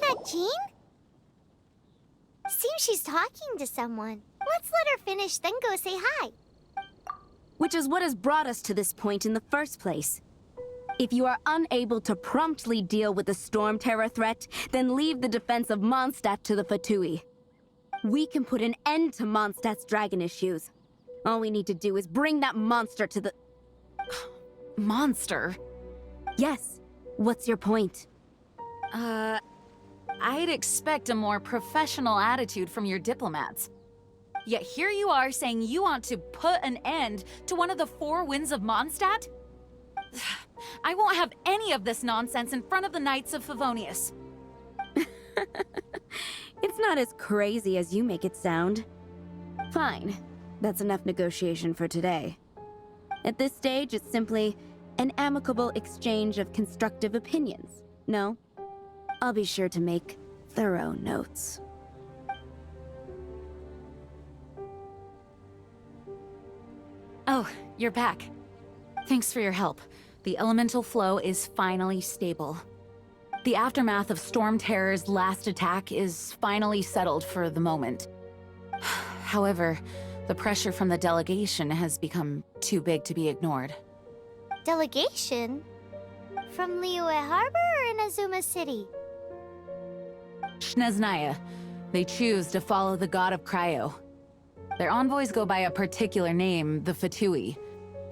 that Jean? Seems she's talking to someone. Let's let her finish, then go say hi. Which is what has brought us to this point in the first place. If you are unable to promptly deal with the Storm Terror threat, then leave the defense of Mondstadt to the Fatui. We can put an end to Mondstadt's dragon issues. All we need to do is bring that monster to the... Monster? Yes. What's your point? I'd expect a more professional attitude from your diplomats. Yet here you are saying you want to put an end to one of the four winds of Mondstadt? I won't have any of this nonsense in front of the Knights of Favonius. It's not as crazy as you make it sound. Fine. That's enough negotiation for today. At this stage, it's simply an amicable exchange of constructive opinions. No? I'll be sure to make thorough notes. Oh, you're back. Thanks for your help. The elemental flow is finally stable. The aftermath of Storm Terror's last attack is finally settled for the moment. However, the pressure from the delegation has become too big to be ignored. Delegation? From Liyue Harbor or Inazuma City? Snezhnaya. They choose to follow the god of Cryo. Their envoys go by a particular name, the Fatui.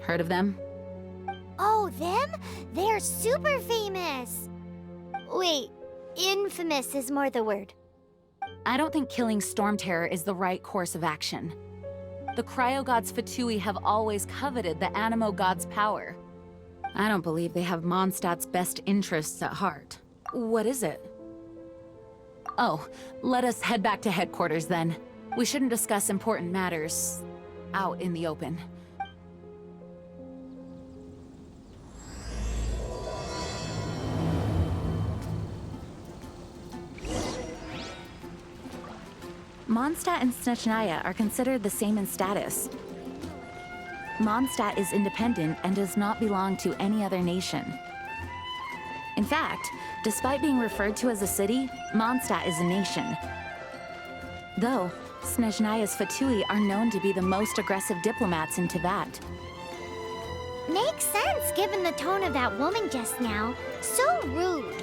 Heard of them? Oh, them? They're super famous! Wait, infamous is more the word. I don't think killing Storm Terror is the right course of action. The Cryo God's Fatui have always coveted the Animo God's power. I don't believe they have Mondstadt's best interests at heart. What is it? Oh, let us head back to headquarters then. We shouldn't discuss important matters out in the open. Mondstadt and Snezhnaya are considered the same in status. Mondstadt is independent and does not belong to any other nation. In fact, despite being referred to as a city, Mondstadt is a nation. Though, Snezhnaya's Fatui are known to be the most aggressive diplomats in Teyvat. Makes sense given the tone of that woman just now. So rude.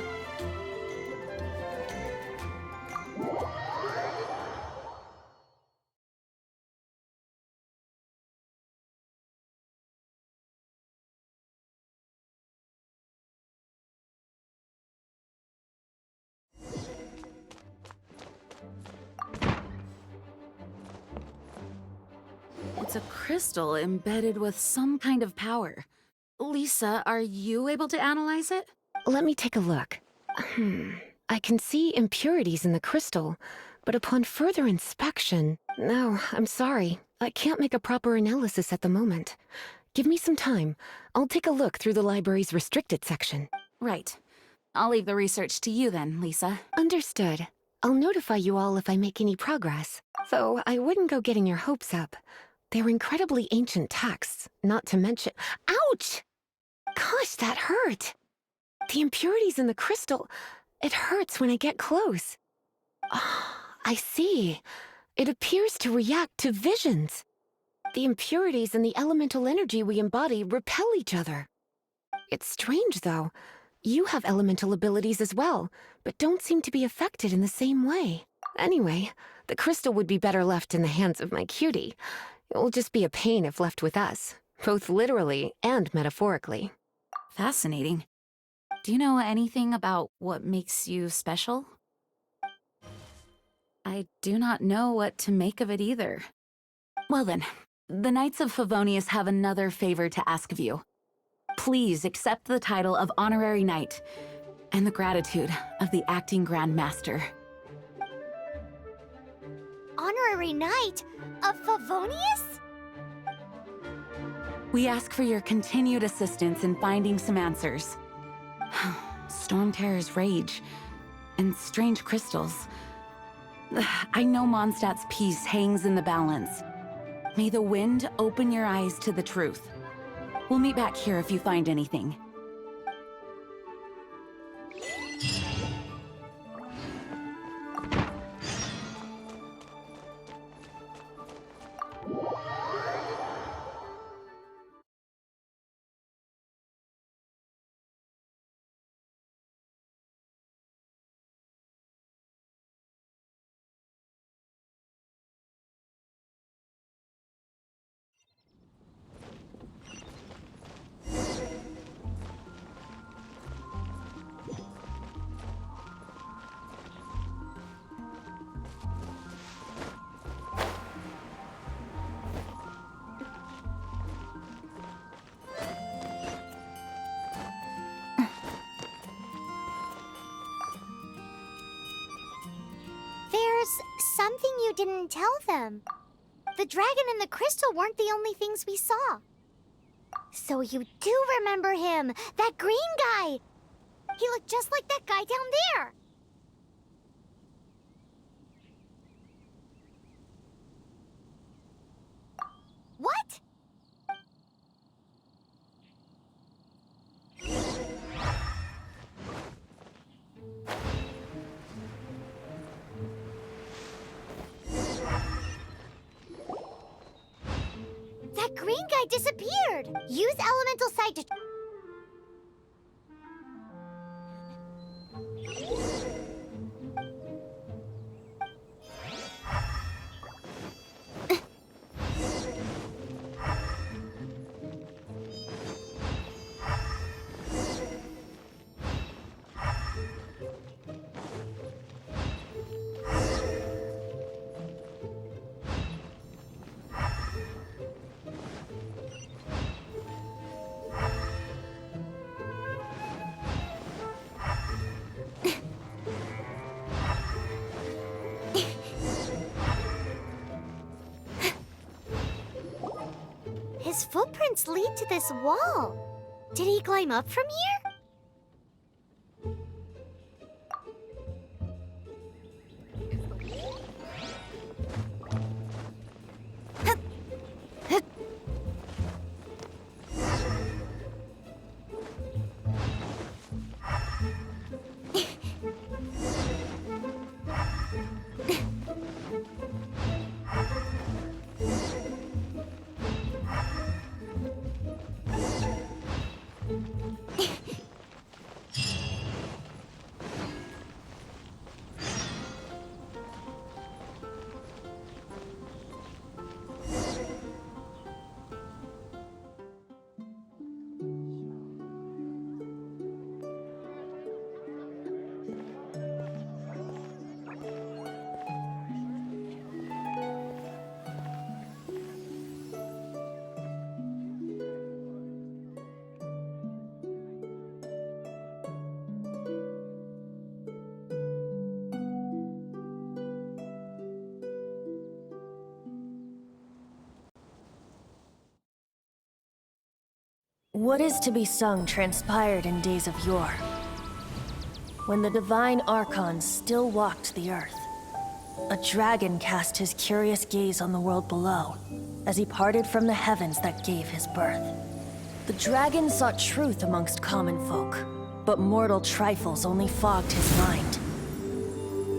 It's a crystal embedded with some kind of power. Lisa, are you able to analyze it? Let me take a look. I can see impurities in the crystal, but upon further inspection... No, I'm sorry. I can't make a proper analysis at the moment. Give me some time. I'll take a look through the library's restricted section. Right. I'll leave the research to you then, Lisa. Understood. I'll notify you all if I make any progress. Though I wouldn't go getting your hopes up. They're incredibly ancient texts, not to mention... Ouch! Gosh, that hurt! The impurities in the crystal... It hurts when I get close. Oh, I see. It appears to react to visions. The impurities and the elemental energy we embody repel each other. It's strange, though. You have elemental abilities as well, but don't seem to be affected in the same way. Anyway, the crystal would be better left in the hands of my cutie. It will just be a pain if left with us, both literally and metaphorically. Fascinating. Do you know anything about what makes you special? I do not know what to make of it either. Well then, the Knights of Favonius have another favor to ask of you. Please accept the title of Honorary Knight and the gratitude of the Acting Grand Master. Honorary Knight of Favonius? We ask for your continued assistance in finding some answers. Storm Terror's rage and strange crystals. I know Mondstadt's peace hangs in the balance. May the wind open your eyes to the truth. We'll meet back here if you find anything. you didn't tell them? The dragon and the crystal weren't the only things we saw. So you do remember him, that green guy! He looked just like that guy down there! What? That green guy disappeared! Use elemental sight to... His footprints lead to this wall. Did he climb up from here? What is to be sung transpired in days of yore, when the divine archons still walked the earth. A dragon cast his curious gaze on the world below, as he parted from the heavens that gave his birth. The dragon sought truth amongst common folk, but mortal trifles only fogged his mind.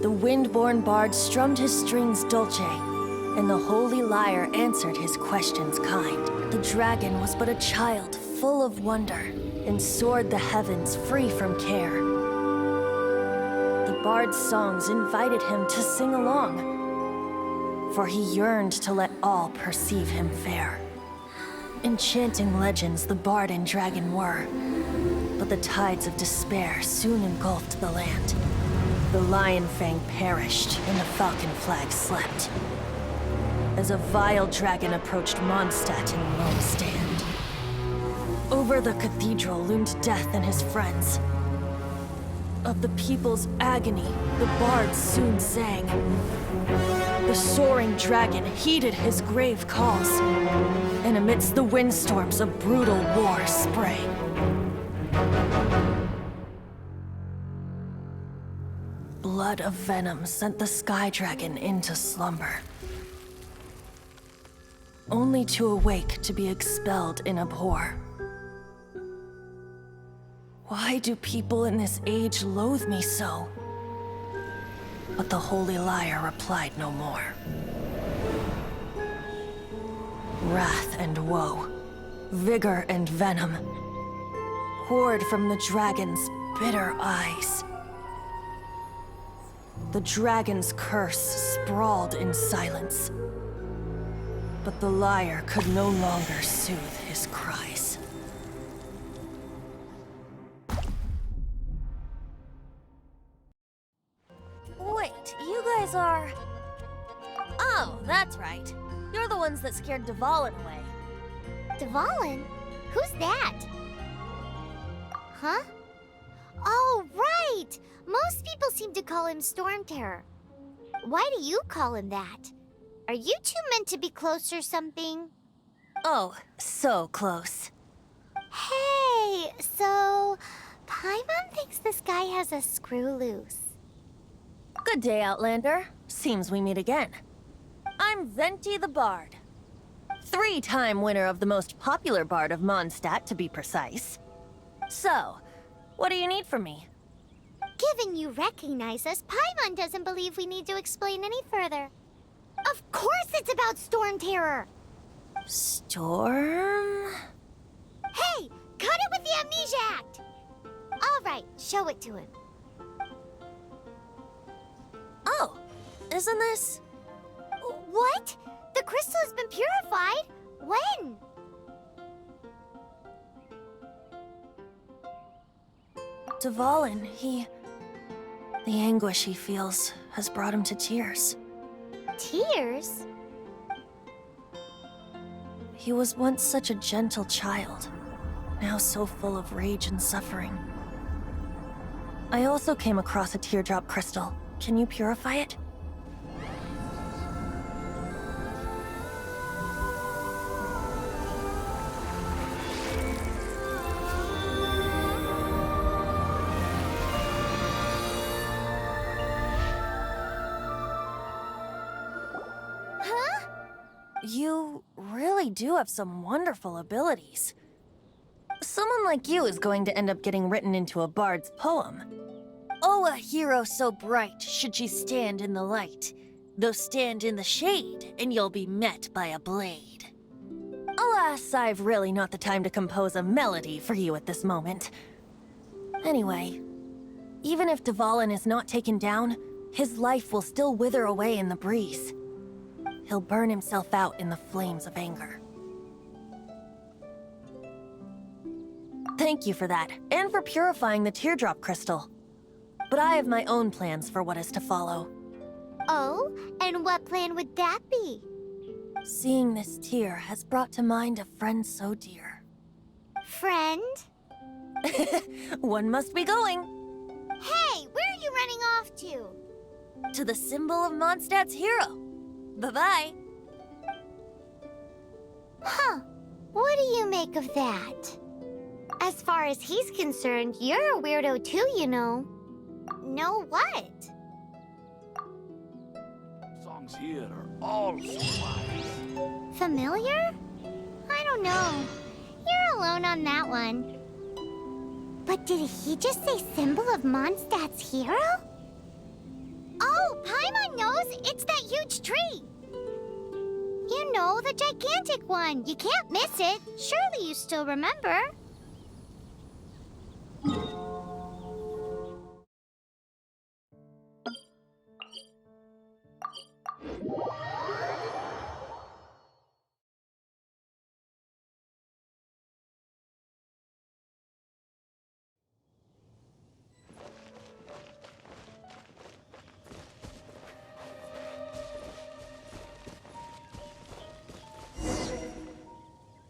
The wind-born bard strummed his strings dulce, and the holy lyre answered his questions kind. The dragon was but a child, full of wonder, and soared the heavens free from care. The bard's songs invited him to sing along, for he yearned to let all perceive him fair. Enchanting legends the bard and dragon were, but the tides of despair soon engulfed the land. The lion fang perished, and the falcon flag slept, as a vile dragon approached Mondstadt in lone stand. Over the cathedral loomed death and his friends. Of the people's agony, the bards soon sang. The soaring dragon heeded his grave calls, and amidst the windstorms a brutal war sprang. Blood of venom sent the sky dragon into slumber, only to awake to be expelled in abhor. Why do people in this age loathe me so? But the holy lyre replied no more. Wrath and woe, vigor and venom, poured from the dragon's bitter eyes. The dragon's curse sprawled in silence, but the lyre could no longer soothe his cries. Wait, you guys are... Oh, that's right. You're the ones that scared Dvalin away. Dvalin? Who's that? Huh? Oh, right! Most people seem to call him Storm Terror. Why do you call him that? Are you two meant to be close or something? Oh, so close. Hey, so Paimon thinks this guy has a screw loose. Good day, Outlander. Seems we meet again. I'm Venti the Bard. 3-time winner of the most popular bard of Mondstadt, to be precise. So, what do you need from me? Given you recognize us, Paimon doesn't believe we need to explain any further. Of course it's about Storm Terror! Storm? Hey, cut it with the Amnesia Act! Alright, show it to him. Oh, isn't this... What? The crystal has been purified? When? Dvalin, the anguish he feels has brought him to tears. Tears? He was once such a gentle child, now so full of rage and suffering. I also came across a teardrop crystal. Can you purify it? Huh? You really do have some wonderful abilities. Someone like you is going to end up getting written into a bard's poem. Oh, a hero so bright should she stand in the light, though stand in the shade, and you'll be met by a blade. Alas, I've really not the time to compose a melody for you at this moment. Anyway, even if Dvalin is not taken down, his life will still wither away in the breeze. He'll burn himself out in the flames of anger. Thank you for that, and for purifying the teardrop crystal. But I have my own plans for what is to follow. Oh, and what plan would that be? Seeing this tear has brought to mind a friend so dear. Friend? One must be going. Hey, where are you running off to? To the symbol of Mondstadt's hero. Bye-bye. Huh. What do you make of that? As far as he's concerned, you're a weirdo too, you know. Know what? Songs here are all so wise. Familiar? I don't know. You're alone on that one. But did he just say symbol of Mondstadt's hero? Oh, Paimon knows! It's that huge tree! You know, the gigantic one. You can't miss it. Surely you still remember.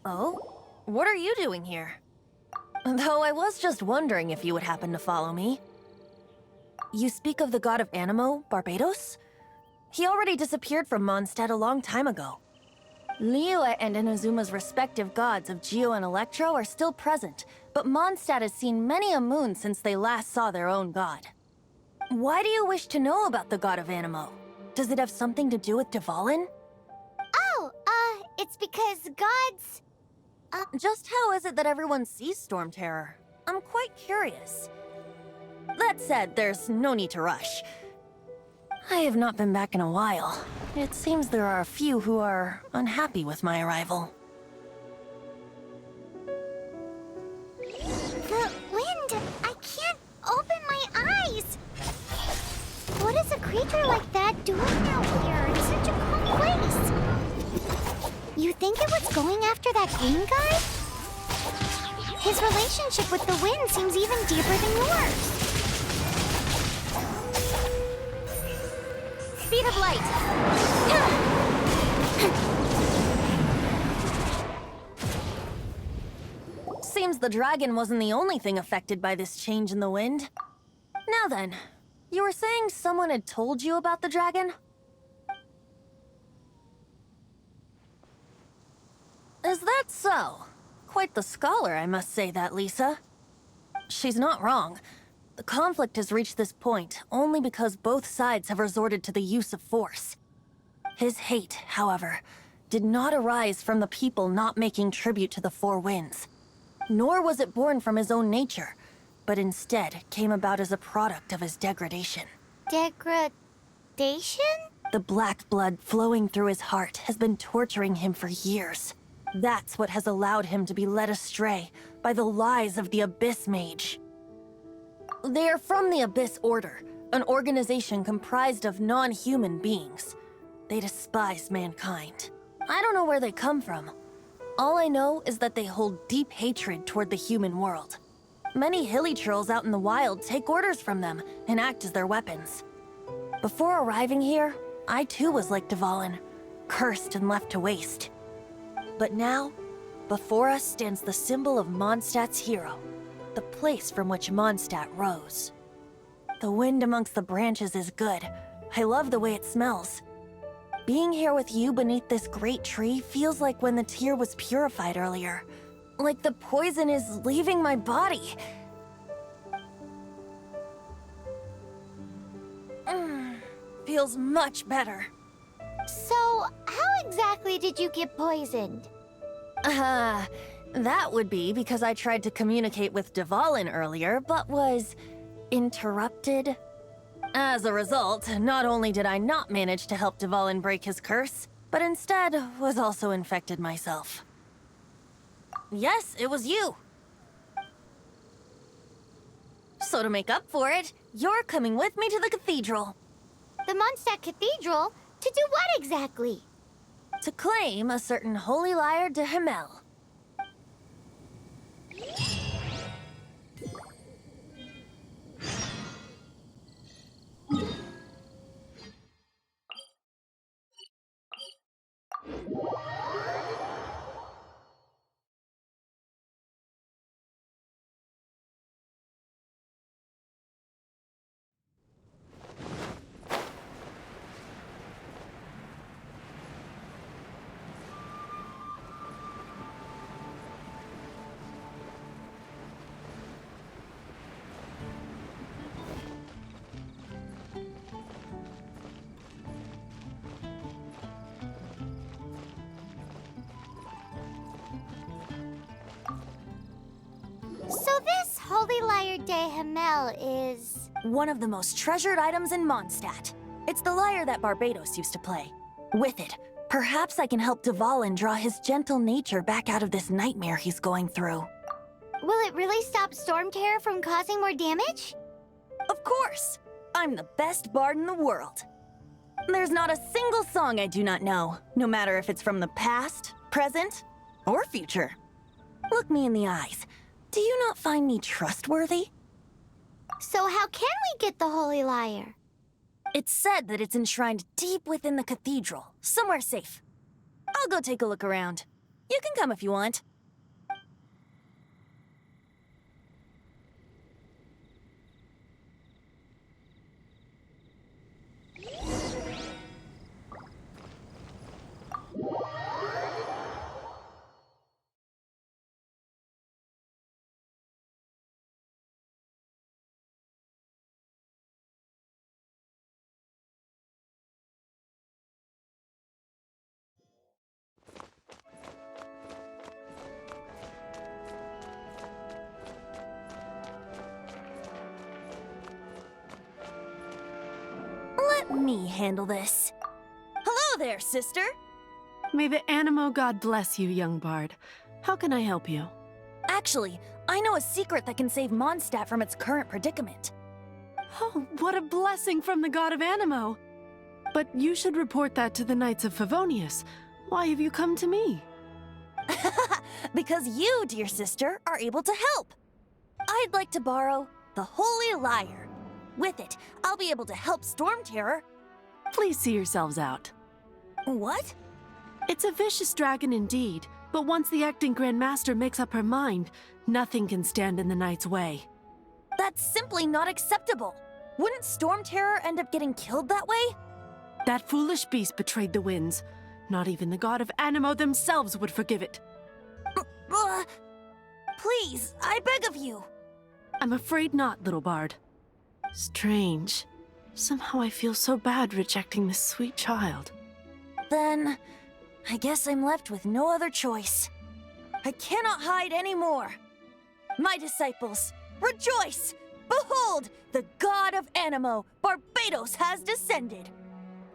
Oh? What are you doing here? Though I was just wondering if you would happen to follow me. You speak of the god of Animo, Barbados? He already disappeared from Mondstadt a long time ago. Liyue and Inazuma's respective gods of Geo and Electro are still present, but Mondstadt has seen many a moon since they last saw their own god. Why do you wish to know about the god of Animo? Does it have something to do with Dvalin? Oh, it's because gods... Just how is it that everyone sees Storm Terror? I'm quite curious. That said, there's no need to rush. I have not been back in a while. It seems there are a few who are unhappy with my arrival. The wind! I can't open my eyes! What is a creature like that doing out here in such a calm place? You think it was going after that green guy? His relationship with the wind seems even deeper than yours. Speed of light! Seems the dragon wasn't the only thing affected by this change in the wind. Now then, you were saying someone had told you about the dragon? Is that so? Quite the scholar, I must say that, Lisa. She's not wrong. The conflict has reached this point only because both sides have resorted to the use of force. His hate, however, did not arise from the people not making tribute to the Four Winds. Nor was it born from his own nature, but instead came about as a product of his degradation. Degradation? The black blood flowing through his heart has been torturing him for years. That's what has allowed him to be led astray by the lies of the Abyss Mage. They are from the Abyss Order, an organization comprised of non-human beings. They despise mankind. I don't know where they come from. All I know is that they hold deep hatred toward the human world. Many hilly trolls out in the wild take orders from them and act as their weapons. Before arriving here, I too was like Dvalin, cursed and left to waste. But now, before us stands the symbol of Mondstadt's hero, the place from which Mondstadt rose. The wind amongst the branches is good. I love the way it smells. Being here with you beneath this great tree feels like when the tear was purified earlier. Like the poison is leaving my body. Feels much better. So, how exactly did you get poisoned? That would be because I tried to communicate with Dvalin earlier, but was interrupted. As a result, not only did I not manage to help Dvalin break his curse, but instead was also infected myself. Yes, it was you. So to make up for it, you're coming with me to the cathedral. The Mondstadt Cathedral? To do what exactly? To claim a certain holy lyre de Himmel. So this Holy Lyre de Himmel is... One of the most treasured items in Mondstadt. It's the lyre that Barbados used to play. With it, perhaps I can help Dvalin draw his gentle nature back out of this nightmare he's going through. Will it really stop Storm Terror from causing more damage? Of course! I'm the best bard in the world. There's not a single song I do not know, no matter if it's from the past, present, or future. Look me in the eyes. Do you not find me trustworthy? So how can we get the Holy Lyre? It's said that it's enshrined deep within the cathedral, somewhere safe. I'll go take a look around. You can come if you want. Let me handle this. Hello there, sister! May the Animo God bless you, young bard. How can I help you? Actually, I know a secret that can save Mondstadt from its current predicament. Oh, what a blessing from the god of Animo! But you should report that to the Knights of Favonius. Why have you come to me? Because you, dear sister, are able to help. I'd like to borrow the Holy Lyre. With it, I'll be able to help Storm Terror. Please see yourselves out. What? It's a vicious dragon indeed, but once the acting Grand Master makes up her mind, nothing can stand in the Knight's way. That's simply not acceptable. Wouldn't Storm Terror end up getting killed that way? That foolish beast betrayed the winds. Not even the god of Animo themselves would forgive it. Please, I beg of you. I'm afraid not, little bard. Strange. Somehow I feel so bad rejecting this sweet child. Then, I guess I'm left with no other choice. I cannot hide anymore. My disciples, rejoice! Behold, the god of Animo, Barbados, has descended.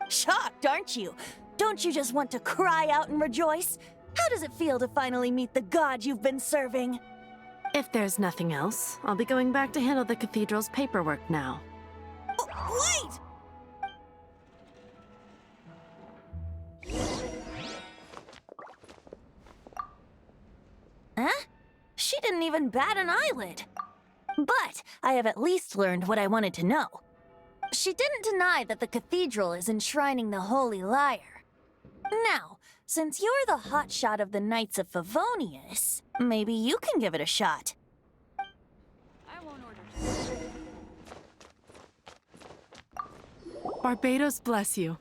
Shocked, aren't you? Don't you just want to cry out and rejoice? How does it feel to finally meet the god you've been serving? If there's nothing else, I'll be going back to handle the cathedral's paperwork now. Wait! Huh? She didn't even bat an eyelid. But I have at least learned what I wanted to know. She didn't deny that the cathedral is enshrining the Holy Lyre. Now, since you're the hotshot of the Knights of Favonius, maybe you can give it a shot. I won't order. Barbados bless you.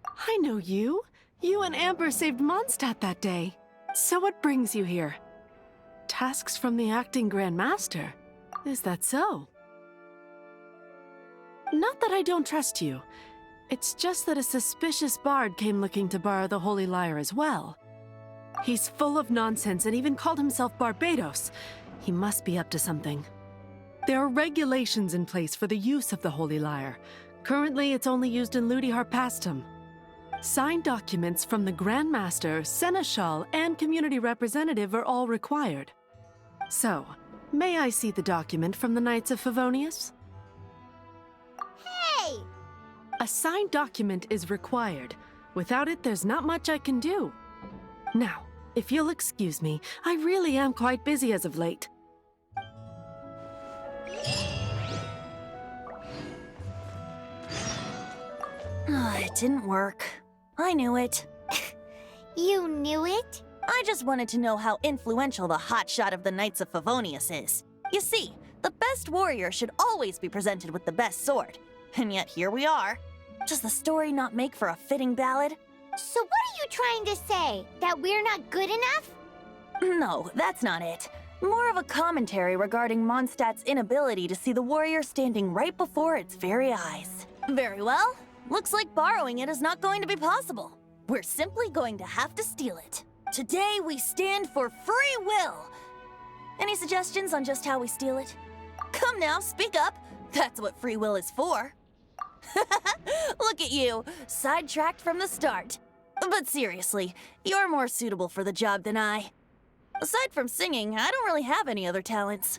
I know you. You and Amber saved Mondstadt that day. So what brings you here? Tasks from the acting Grand Master. Is that so? Not that I don't trust you. It's just that a suspicious bard came looking to borrow the Holy Lyre as well. He's full of nonsense and even called himself Barbados. He must be up to something. There are regulations in place for the use of the Holy Lyre. Currently, it's only used in Ludi Harpastum. Signed documents from the Grand Master, Seneschal, and Community Representative are all required. So, may I see the document from the Knights of Favonius? Hey! A signed document is required. Without it, there's not much I can do. Now, if you'll excuse me, I really am quite busy as of late. It didn't work. I knew it. You knew it? I just wanted to know how influential the hotshot of the Knights of Favonius is. You see, the best warrior should always be presented with the best sword. And yet here we are. Does the story not make for a fitting ballad? So what are you trying to say? That we're not good enough? No, that's not it. More of a commentary regarding Mondstadt's inability to see the warrior standing right before its very eyes. Very well. Looks like borrowing it is not going to be possible. We're simply going to have to steal it. Today we stand for free will. Any suggestions on just how we steal it? Come now, speak up. That's what free will is for. Look at you, sidetracked from the start. But seriously, you're more suitable for the job than I. Aside from singing, I don't really have any other talents.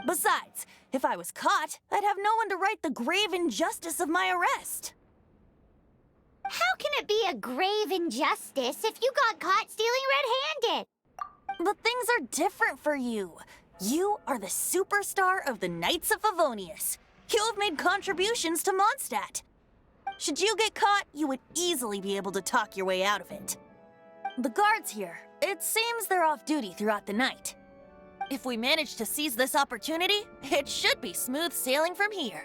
Besides, if I was caught, I'd have no one to right the grave injustice of my arrest. How can it be a grave injustice if you got caught stealing red-handed? But things are different for you. You are the superstar of the Knights of Favonius. You have made contributions to Mondstadt. Should you get caught, you would easily be able to talk your way out of it. The guards here, it seems they're off duty throughout the night. If we manage to seize this opportunity, it should be smooth sailing from here.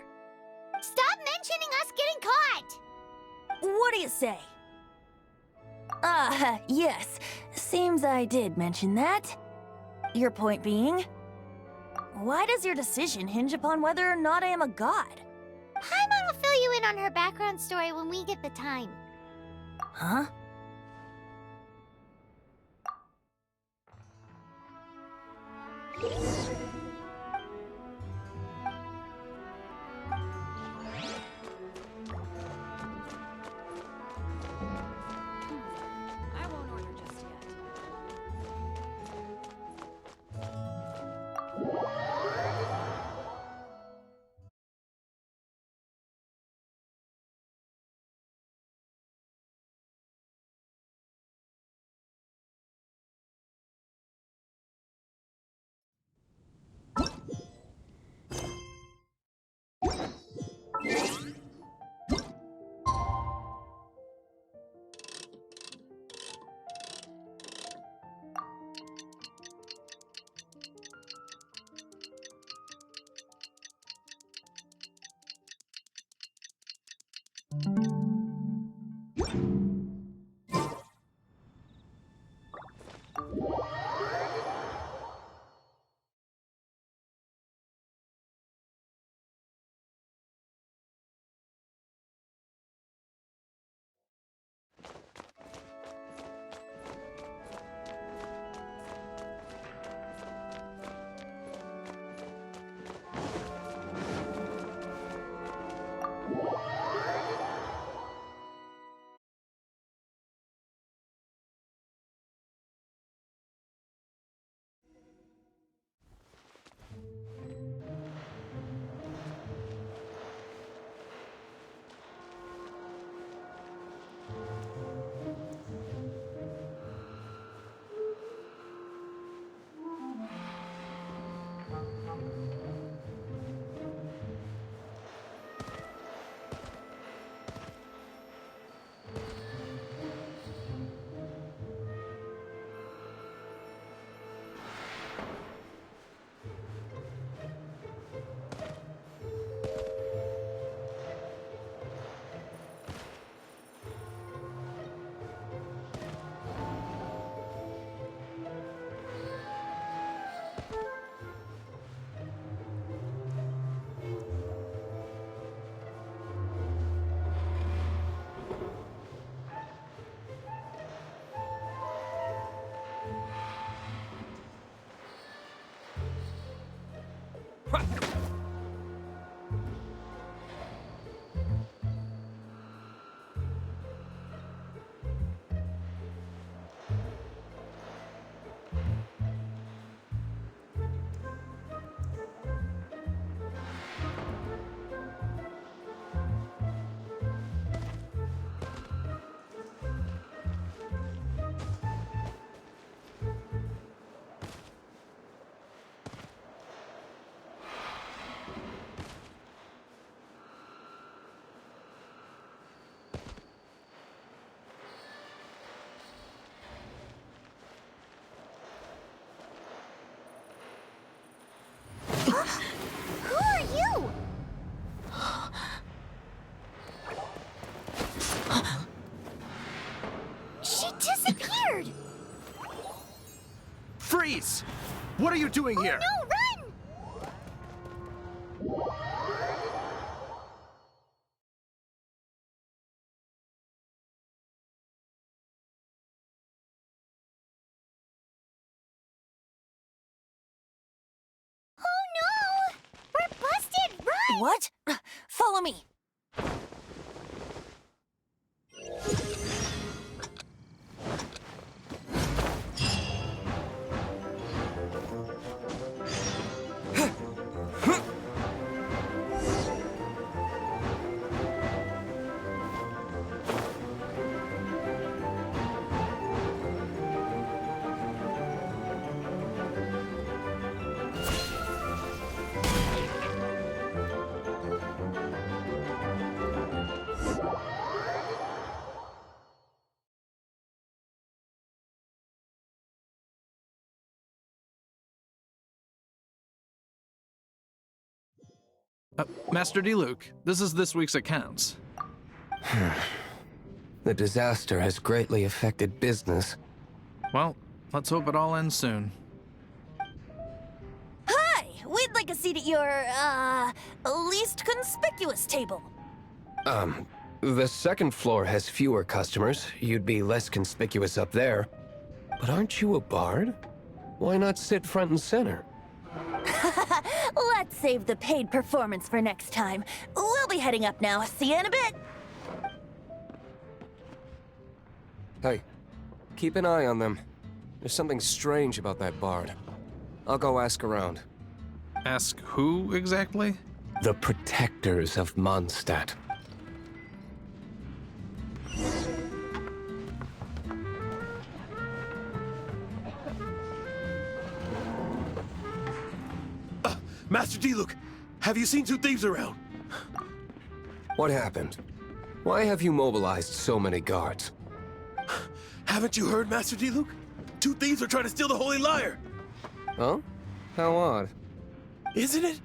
Stop mentioning us getting caught! What do you say? Yes. Seems I did mention that. Your point being? Why does your decision hinge upon whether or not I am a god? Paimon will fill you in on her background story when we get the time. Huh? I won't order just yet. Who are you? She disappeared! Freeze! What are you doing here? No, run! Oh no! We're busted! Run! What? Follow me. Master Diluc, this is this week's accounts. The disaster has greatly affected business. Well, let's hope it all ends soon. Hi! We'd like a seat at your, least conspicuous table. The second floor has fewer customers. You'd be less conspicuous up there. But aren't you a bard? Why not sit front and center? Let's save the paid performance for next time. We'll be heading up now. See you in a bit. Hey, keep an eye on them. There's something strange about that bard. I'll go ask around. Ask who exactly? The protectors of Mondstadt. Master Diluc, have you seen two thieves around? What happened? Why have you mobilized so many guards? Haven't you heard, Master Diluc? Two thieves are trying to steal the Holy Lyre. Huh? How odd. Isn't it?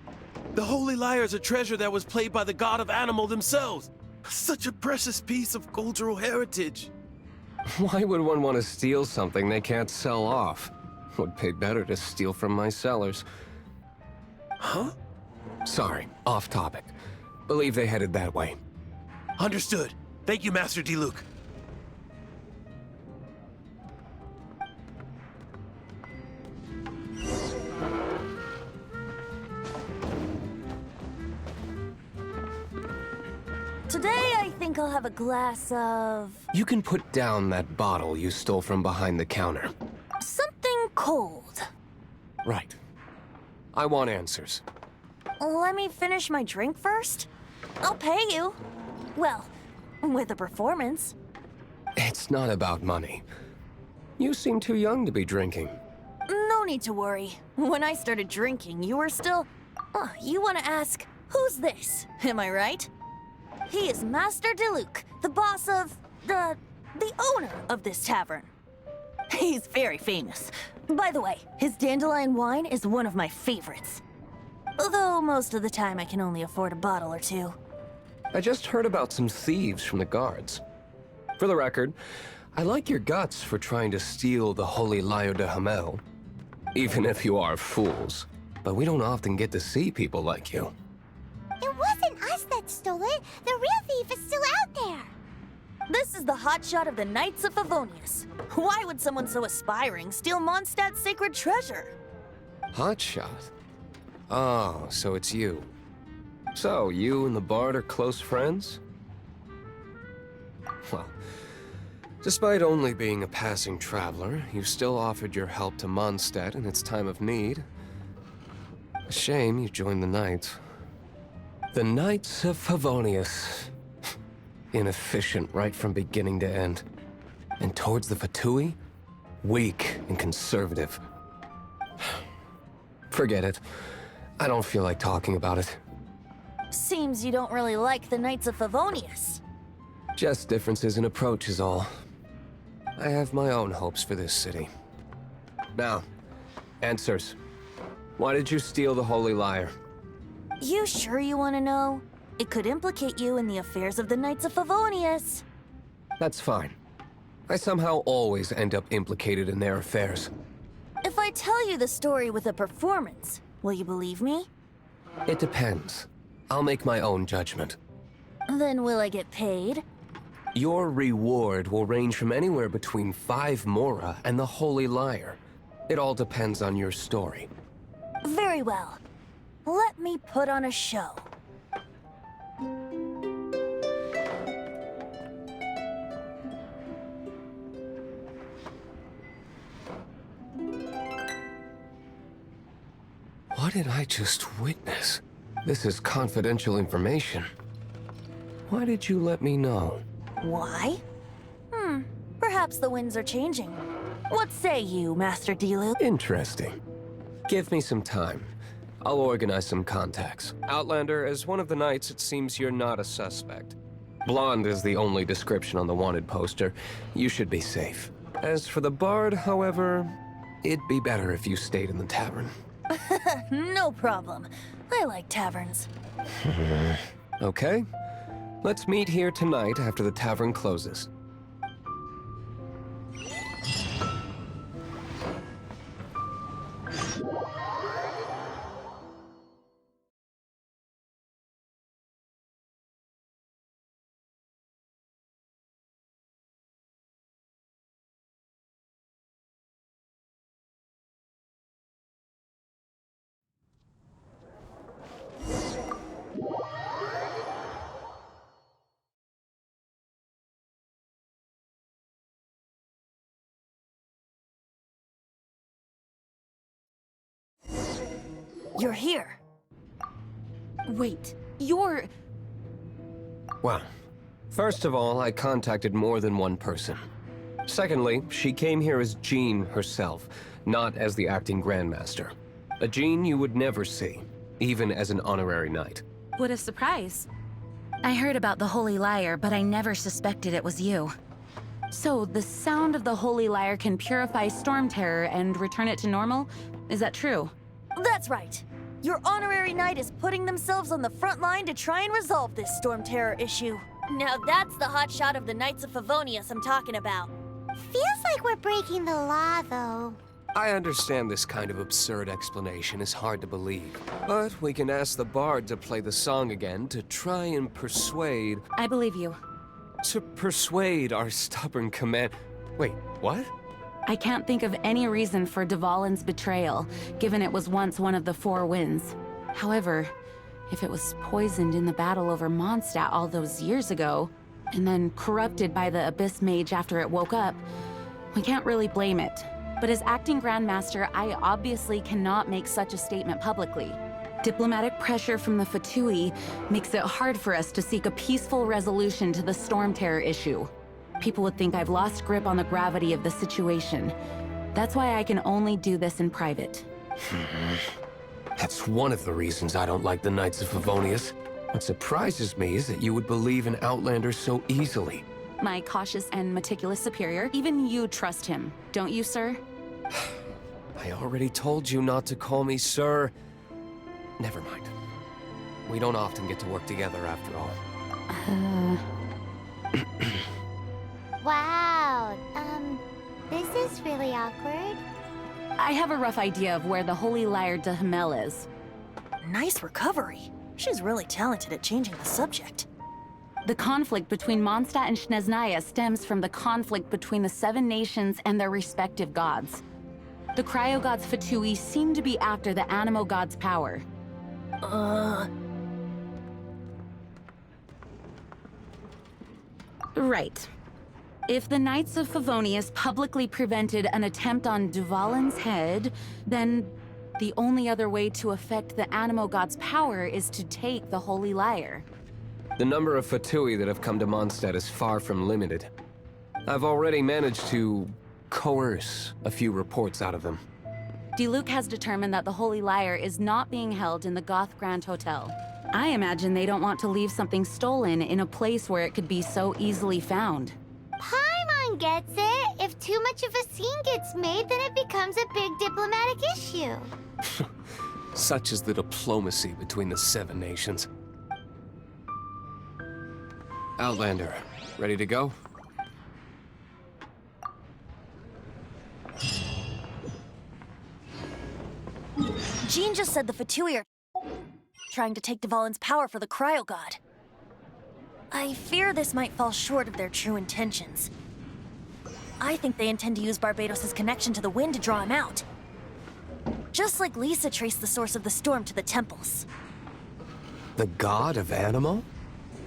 The Holy Lyre is a treasure that was played by the god of animal themselves. Such a precious piece of cultural heritage. Why would one want to steal something they can't sell off? Would pay better to steal from my sellers. Huh? Sorry, off topic. Believe they headed that way. Understood. Thank you, Master Diluc. Today, I think I'll have a glass of... You can put down that bottle you stole from behind the counter. something cold. Right. I want answers. Let me finish my drink first. I'll pay you. Well, with a performance. It's not about money. You seem too young to be drinking. No No need to worry. When I started drinking, you were still... Oh, you want to ask, who's this? Am I right? He is Master Diluc, the boss of... the owner of this tavern. He's very famous. By the way, his dandelion wine is one of my favorites. Although most of the time I can only afford a bottle or two. I just heard about some thieves from the guards. For the record, I like your guts for trying to steal the Holy Lyre de Hamel. Even if you are fools. But we don't often get to see people like you. It wasn't us that stole it. The real thief is still out there. This is the hotshot of the Knights of Favonius. Why would someone so aspiring steal Mondstadt's sacred treasure? Hotshot? Oh, so it's you. So, you and the Bard are close friends? Well, despite only being a passing traveler, you still offered your help to Mondstadt in its time of need. A shame you joined the Knights. The Knights of Favonius. Inefficient right from beginning to end. And towards the Fatui, weak and conservative. Forget it. I don't feel like talking about it. Seems you don't really like the Knights of Favonius. Just differences in approach is all. I have my own hopes for this city. Now, answers. Why did you steal the Holy Lyre? You sure you want to know? It could implicate you in the affairs of the Knights of Favonius. That's fine. I somehow always end up implicated in their affairs. If I tell you the story with a performance, will you believe me? It depends. I'll make my own judgment. Then will I get paid? Your reward will range from anywhere between 5 Mora and the Holy Lyre. It all depends on your story. Very well. Let me put on a show. What did I just witness? This is confidential information. Why did you let me know? Why? Perhaps the winds are changing. What say you, Master Diluc? Interesting. Give me some time. I'll organize some contacts. Outlander, as one of the Knights, it seems you're not a suspect. Blonde is the only description on the wanted poster. You should be safe. As for the Bard, however, it'd be better if you stayed in the tavern. No problem. I like taverns. Okay. Let's meet here tonight after the tavern closes. You're here. Wait, you're... Well, first of all, I contacted more than one person. Secondly, she came here as Jean herself, not as the acting Grandmaster. A Jean you would never see, even as an honorary knight. What a surprise. I heard about the Holy Lyre, but I never suspected it was you. So, the sound of the Holy Lyre can purify Storm Terror and return it to normal? Is that true? That's right. Your honorary knight is putting themselves on the front line to try and resolve this Storm Terror issue. Now that's the hotshot of the Knights of Favonius I'm talking about. Feels like we're breaking the law, though. I understand this kind of absurd explanation is hard to believe, but we can ask the Bard to play the song again to try and persuade... I believe you. To persuade our stubborn command... Wait, what? I can't think of any reason for Dvalin's betrayal, given it was once one of the Four Winds. However, if it was poisoned in the battle over Mondstadt all those years ago, and then corrupted by the Abyss Mage after it woke up, we can't really blame it. But as acting Grandmaster, I obviously cannot make such a statement publicly. Diplomatic pressure from the Fatui makes it hard for us to seek a peaceful resolution to the Storm Terror issue. People would think I've lost grip on the gravity of the situation. That's why I can only do this in private. That's one of the reasons I don't like the Knights of Favonius. What surprises me is that you would believe in Outlanders so easily. My cautious and meticulous superior, even you trust him, don't you, sir? I already told you not to call me sir. Never mind. We don't often get to work together after all. Wow, this is really awkward. I have a rough idea of where the Holy Lyre de Hamel is. Nice recovery. She's really talented at changing the subject. The conflict between Mondstadt and Snezhnaya stems from the conflict between the 7 nations and their respective gods. The Cryo Gods Fatui seem to be after the Animo God's power. Right. If the Knights of Favonius publicly prevented an attempt on Duvalin's head, then the only other way to affect the Animo God's power is to take the Holy Lyre. The number of Fatui that have come to Mondstadt is far from limited. I've already managed to coerce a few reports out of them. Diluc has determined that the Holy Lyre is not being held in the Goth Grand Hotel. I imagine they don't want to leave something stolen in a place where it could be so easily found. Paimon gets it. If too much of a scene gets made, then it becomes a big diplomatic issue. Such is the diplomacy between the 7 nations. Outlander, ready to go? Jean just said the Fatui are trying to take Duvalin's power for the Cryo God. I fear this might fall short of their true intentions. I think they intend to use Barbados' connection to the wind to draw him out. Just like Lisa traced the source of the storm to the temples. The god of Animo?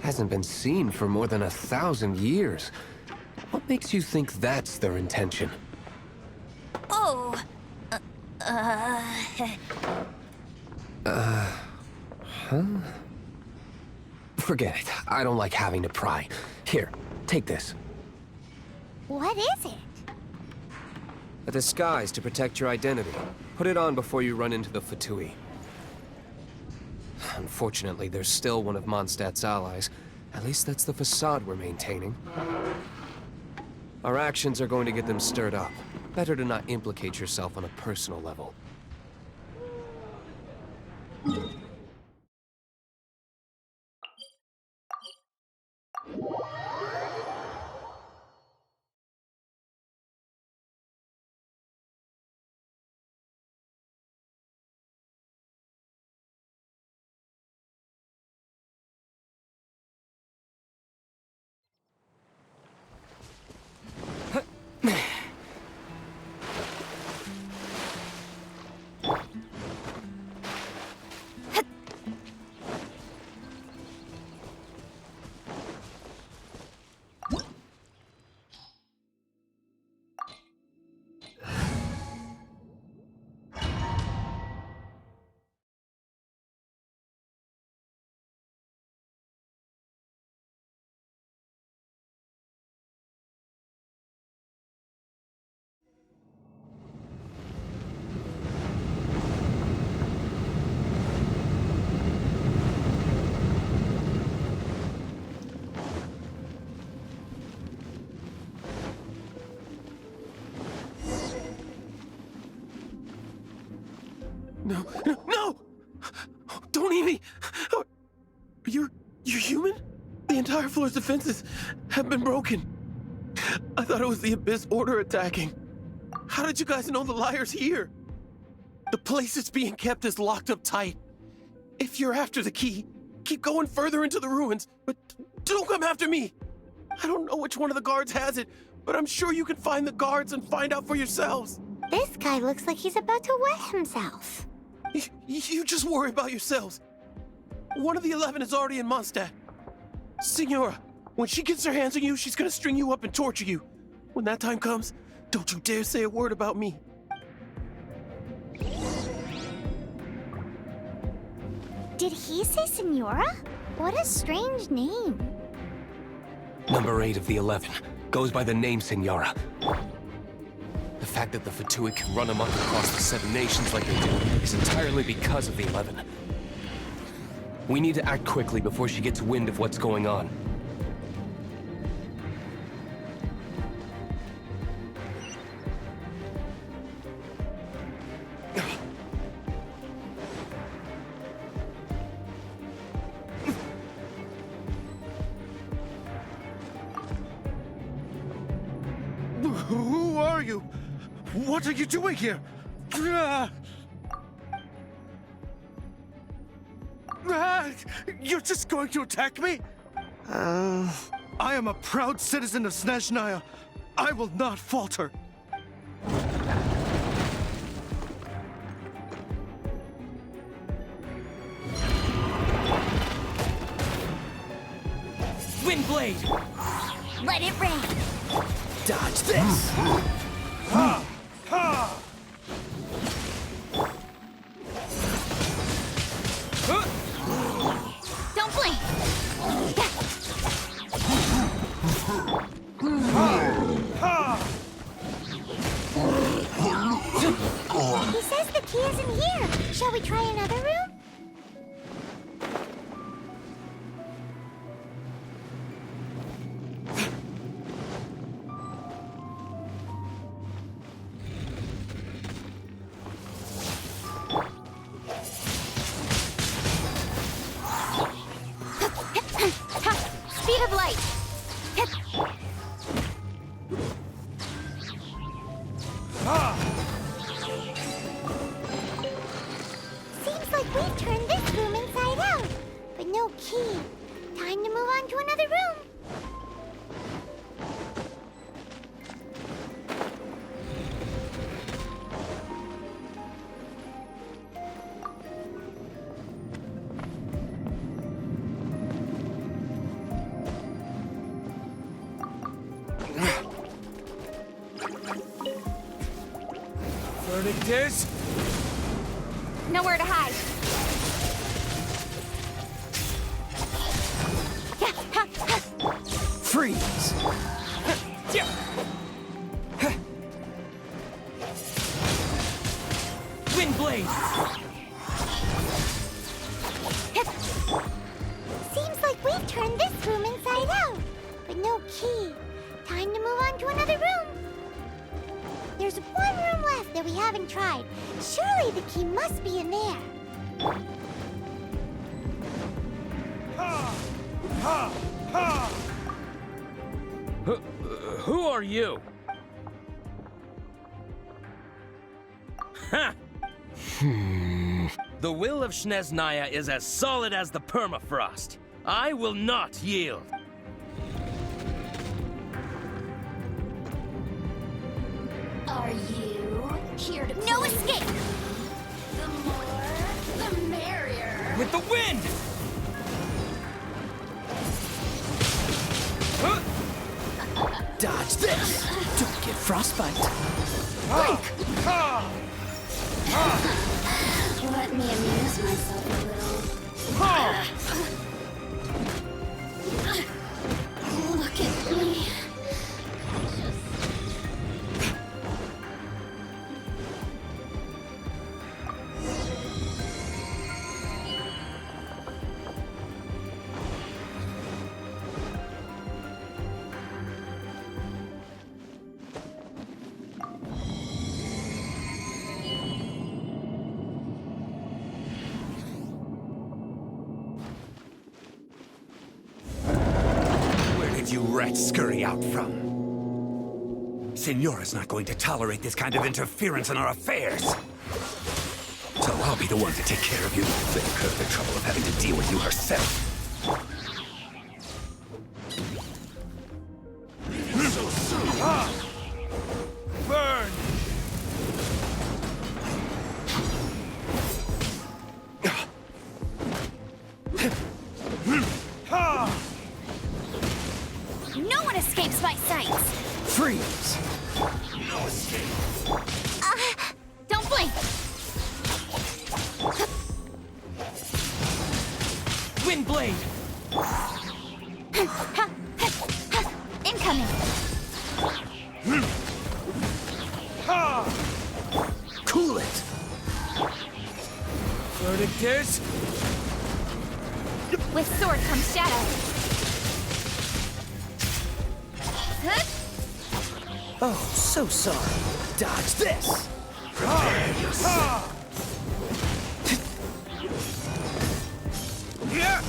Hasn't been seen for more than 1,000 years. What makes you think that's their intention? Oh, Forget it. I don't like having to pry. Here, take this. What is it? A disguise to protect your identity. Put it on before you run into the Fatui. Unfortunately, there's still one of Mondstadt's allies. At least that's the facade we're maintaining. Our actions are going to get them stirred up. Better to not implicate yourself on a personal level. No, no, no! Don't eat me! You're human? The entire floor's defenses have been broken. I thought it was the Abyss Order attacking. How did you guys know the Lyre's here? The place it's being kept is locked up tight. If you're after the key, keep going further into the ruins, but don't come after me. I don't know which one of the guards has it, but I'm sure you can find the guards and find out for yourselves. This guy looks like he's about to wet himself. You just worry about yourselves. One of the 11 is already in Mondstadt. Signora, when she gets her hands on you, she's gonna string you up and torture you. When that time comes, don't you dare say a word about me. Did he say Senora? What a strange name. Number 8 of the 11. Goes by the name Senora. The fact that the Fatui can run amok across the 7 nations like they do is entirely because of the 11. We need to act quickly before she gets wind of what's going on. Who are you? What are you doing here? You're just going to attack me? I am a proud citizen of Snezhnaya. I will not falter. Windblade! Let it rain. Dodge this! Ha! Ha! Don't blink. He says the key isn't here. Shall we try another room? Speed of light. Seems like we've turned this room inside out, but no key. Time to move on to another room. Verdict is... Nowhere to hide. freeze! Windblade! Seems like we've turned this room inside out, but no key. Time to move on to another room. There's one room left that we haven't tried. Surely the key must be in there. Ha! Ha! Ha! Who are you? Ha! The will of Snezhnaya is as solid as the permafrost. I will not yield. Are you here to No play? escape! The more, the merrier. With the wind! Huh? Dodge this! Don't get frostbite. Let me amuse myself a little. Look at me. You rats scurry out from. Signora's not going to tolerate this kind of interference in our affairs. So I'll be the one to take care of you. Save her the trouble of having to deal with you herself. Burn! No one escapes my sights! Freeze! No escape. Don't blink! Windblade! Incoming! Ha! Verdict is... With sword comes shadow. Oh, so sorry. Dodge this! Yeah!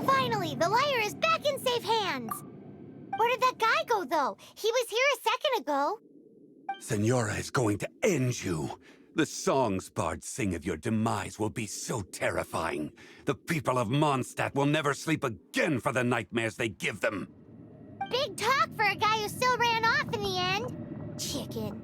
Finally, the lyre is back in safe hands. Where did that guy go, though? He was here a second ago. Senora is going to end you. The songs bards sing of your demise will be so terrifying. The people of Mondstadt will never sleep again for the nightmares they give them. Big talk for a guy who still ran off in the end. Chicken.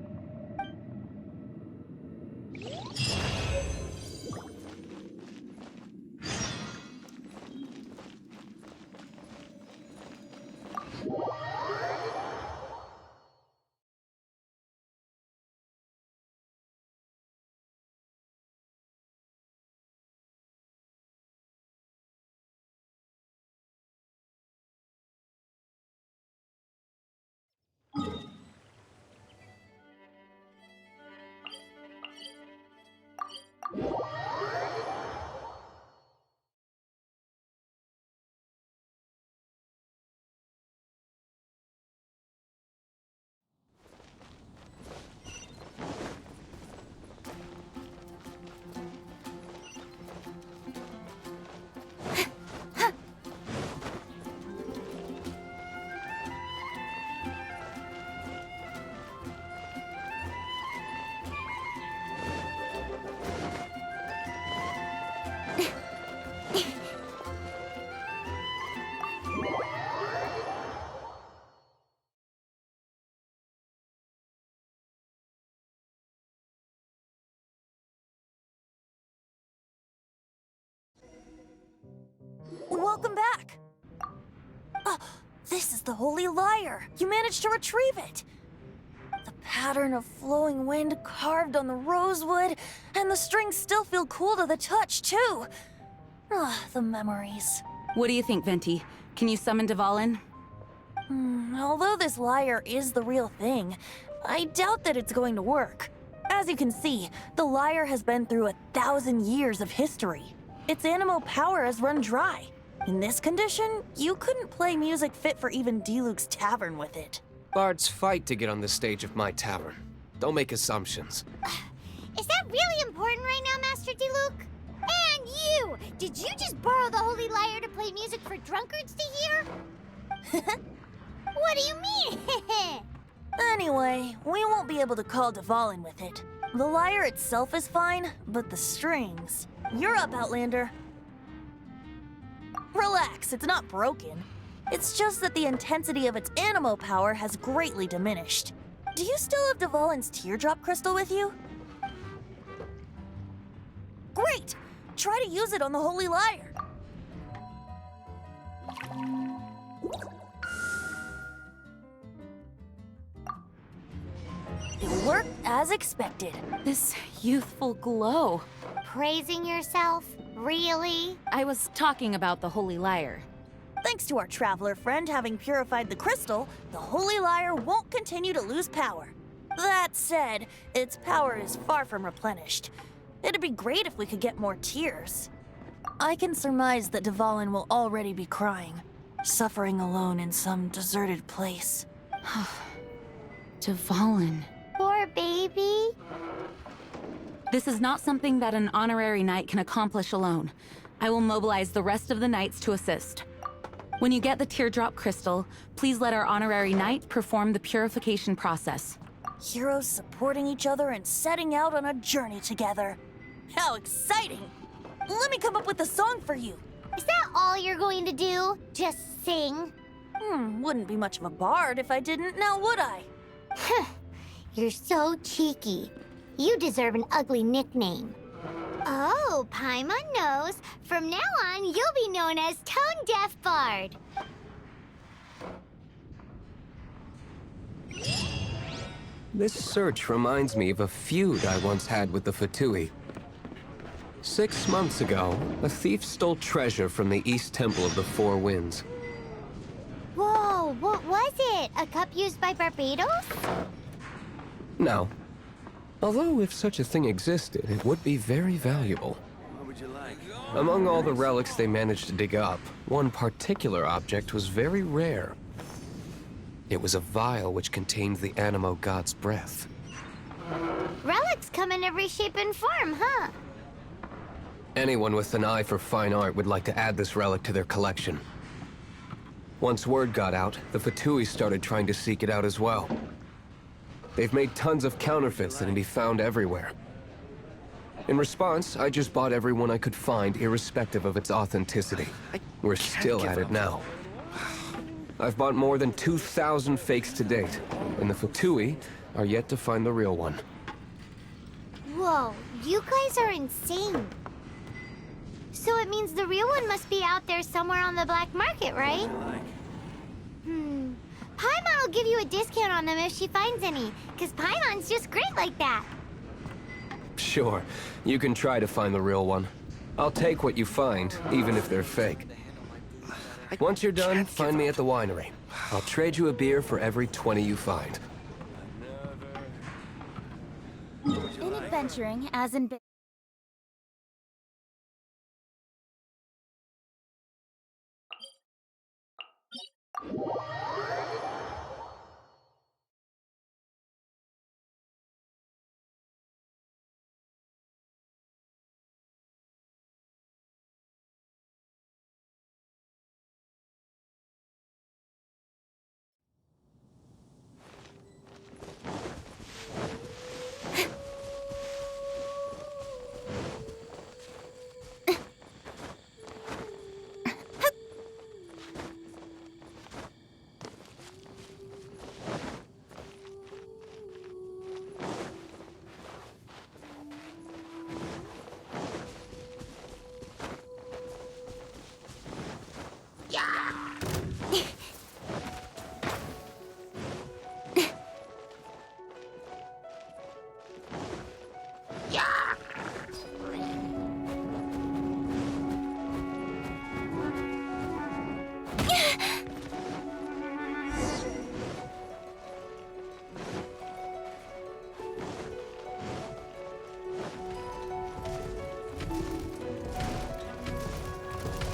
Welcome back! This is the Holy Lyre! You managed to retrieve it! The pattern of flowing wind carved on the rosewood, and the strings still feel cool to the touch, too! The memories. What do you think, Venti? Can you summon Dvalin? Although this lyre is the real thing, I doubt that it's going to work. As you can see, the lyre has been through 1,000 years of history. Its animal power has run dry. In this condition, you couldn't play music fit for even Diluc's tavern with it. Bards fight to get on the stage of my tavern. Don't make assumptions. Is that really important right now, Master Diluc? And you! Did you just borrow the Holy Lyre to play music for drunkards to hear? What do you mean? Anyway, we won't be able to call Dvalin with it. The lyre itself is fine, but the strings... You're up, Outlander. Relax, it's not broken. It's just that the intensity of its animo power has greatly diminished. Do you still have Dvalin's teardrop crystal with you? Great! Try to use it on the Holy Lyre. It worked as expected. This youthful glow. Praising yourself? Really? I was talking about the Holy Lyre. Thanks to our traveler friend having purified the crystal, the Holy Lyre won't continue to lose power. That said, its power is far from replenished. It'd be great if we could get more tears. I can surmise that Dvalin will already be crying, suffering alone in some deserted place. Dvalin. Poor baby. This is not something that an honorary knight can accomplish alone. I will mobilize the rest of the knights to assist. When you get the teardrop crystal, please let our honorary knight perform the purification process. Heroes supporting each other and setting out on a journey together. How exciting! Let me come up with a song for you. Is that all you're going to do? Just sing? Wouldn't be much of a bard if I didn't, now would I? You're so cheeky. You deserve an ugly nickname. Oh, Paimon knows. From now on, you'll be known as Tone Deaf Bard. This search reminds me of a feud I once had with the Fatui. 6 months ago, a thief stole treasure from the East Temple of the Four Winds. Whoa, what was it? A cup used by Barbados? No. Although if such a thing existed, it would be very valuable. What would you like? Among all the relics they managed to dig up, one particular object was very rare. It was a vial which contained the Animo god's breath. Relics come in every shape and form, huh? Anyone with an eye for fine art would like to add this relic to their collection. Once word got out, the Fatui started trying to seek it out as well. They've made tons of counterfeits that can be found everywhere. In response, I just bought every one I could find, irrespective of its authenticity. We're still at it now. I've bought more than 2,000 fakes to date, and the Fatui are yet to find the real one. Whoa, you guys are insane. So it means the real one must be out there somewhere on the black market, right? Paimon will give you a discount on them if she finds any, because Paimon's just great like that. Sure, you can try to find the real one. I'll take what you find, even if they're fake. Once you're done, find me at the winery. I'll trade you a beer for every 20 you find. In adventuring, as in...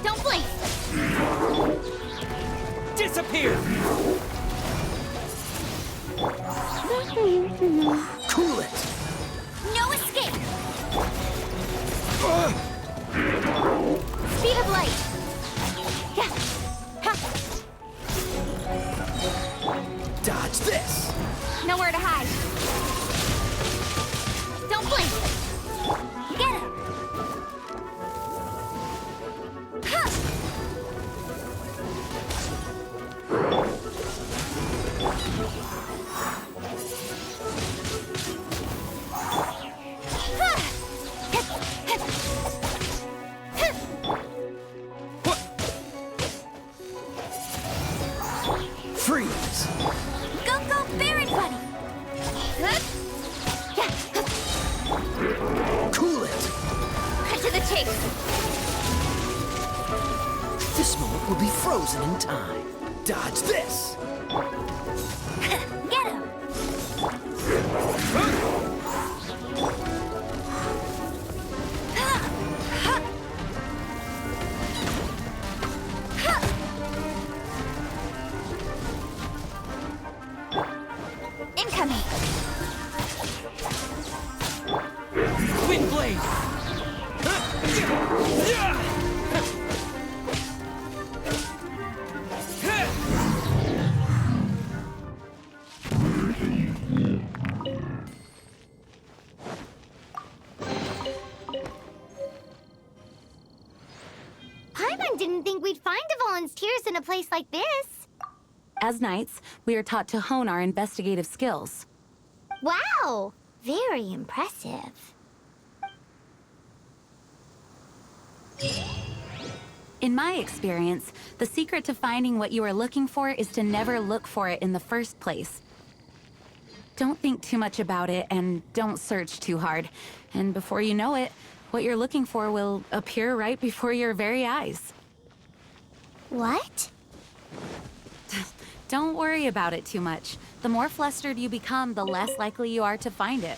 Don't blink! Disappear! Cool it! No escape! Speed of light! Yeah. Ha. Dodge this! Nowhere to hide. Don't blink! Get him! Ha. Freeze! Go, go, Baron Bunny! Cool it! Cut to the chase! This moment will be frozen in time. Dodge this! Get him! Incoming! Wind blade! Paimon didn't think we'd find Devon's tears in a place like this. As knights, we are taught to hone our investigative skills. Wow! Very impressive. In my experience, the secret to finding what you are looking for is to never look for it in the first place. Don't think too much about it and don't search too hard. And before you know it, What you're looking for will appear right before your very eyes. What? Don't worry about it too much. The more flustered you become, the less likely you are to find it.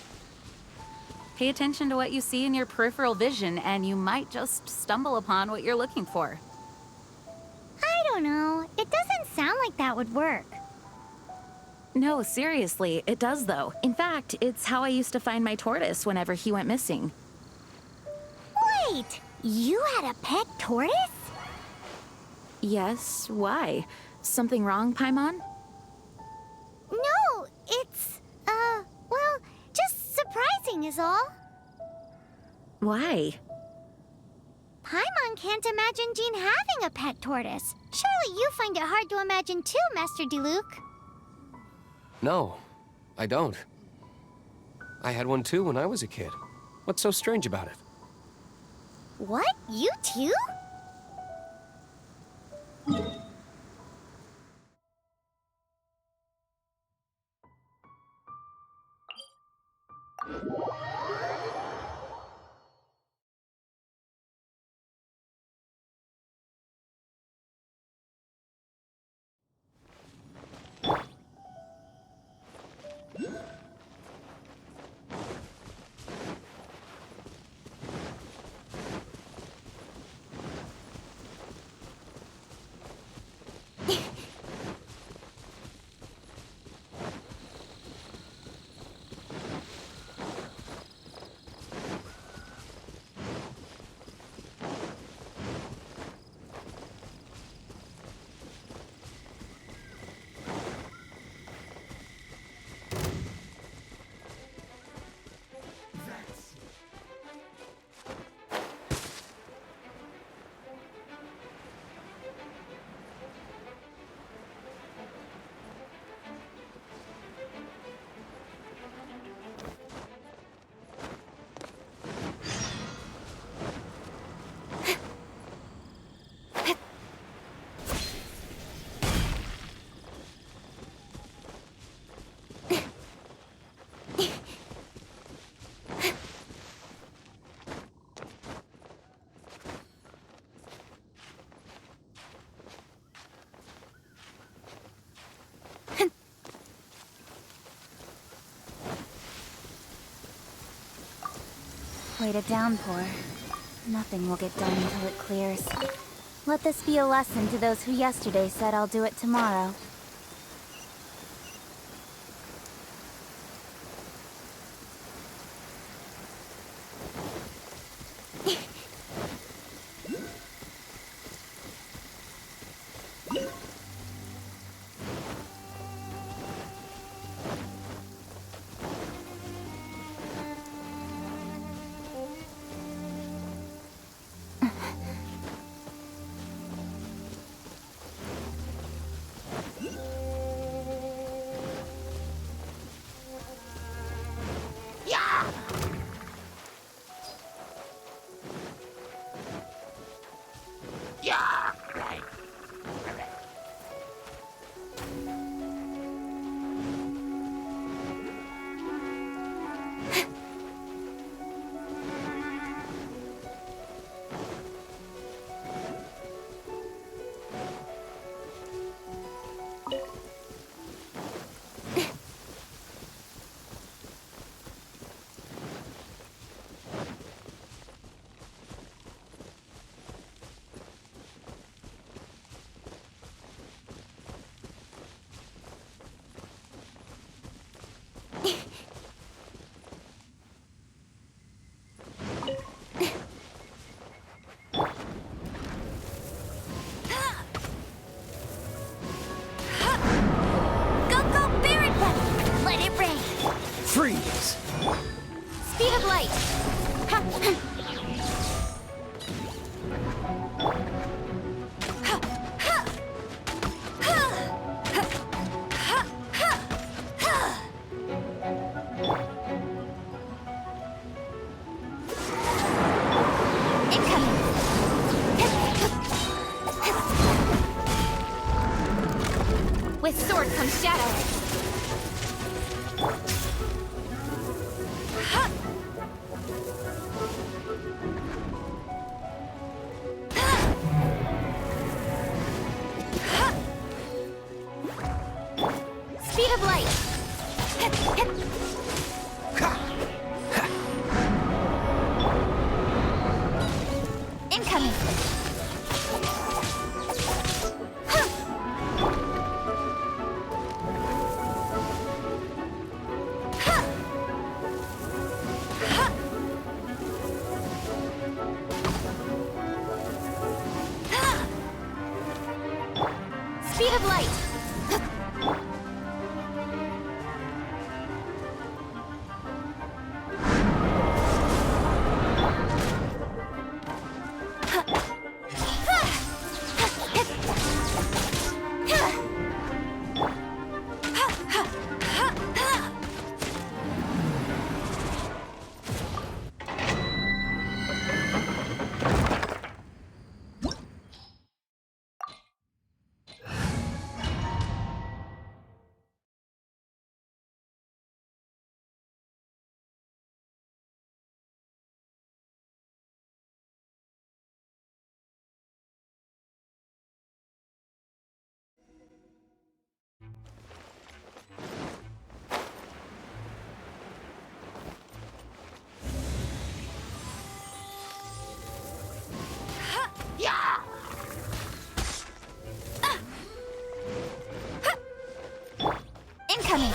Pay attention to what you see in your peripheral vision, and you might just stumble upon what you're looking for. I don't know. It doesn't sound like that would work. No, seriously, it does though. In fact, it's how I used to find my tortoise whenever he went missing. Wait! You had a pet tortoise? Yes, why? Something wrong, Paimon? No, it's, well, just surprising is all. Why? Paimon can't imagine Jean having a pet tortoise. Surely you find it hard to imagine too, Master Diluc. No, I don't. I had one too when I was a kid. What's so strange about it? What? You too? Wait a downpour. Nothing will get done until it clears. Let this be a lesson to those who yesterday said I'll do it tomorrow. Freeze! Speed of light! With sword comes shadow. Speed of light! Incoming!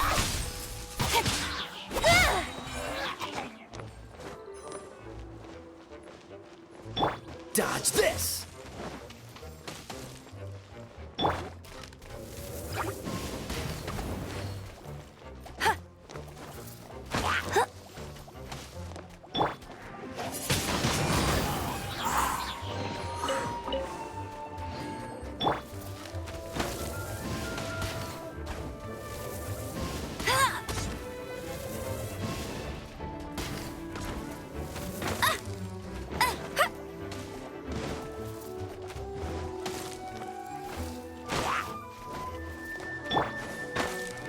Dodge this!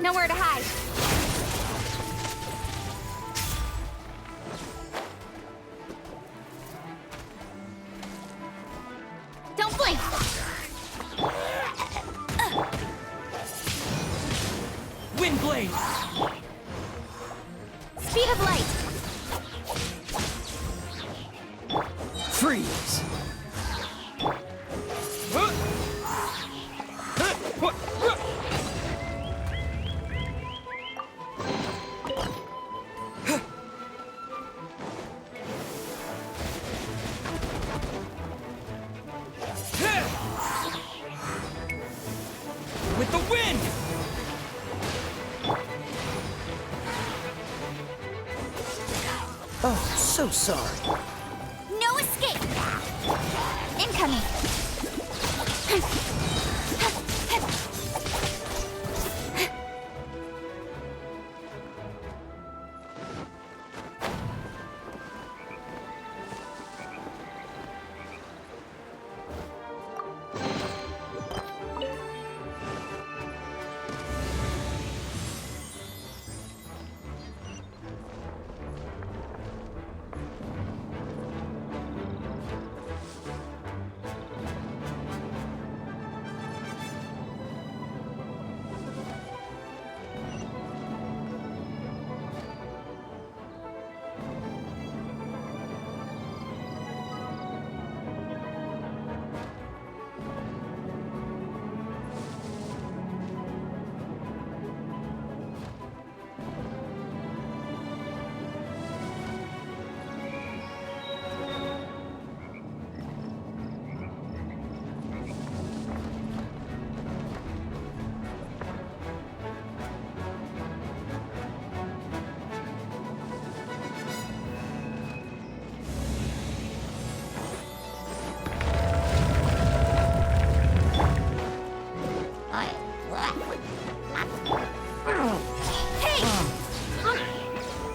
Nowhere to hide. Don't blink! Wind blade! Speed of light! Freeze! With the wind! Oh, so sorry. No escape! Incoming!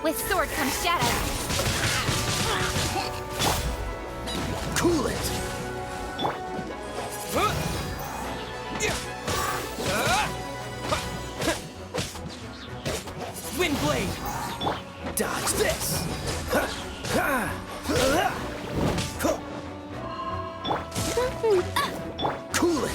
With sword comes shadow. Cool it! Wind blade! Dodge this! Cool it!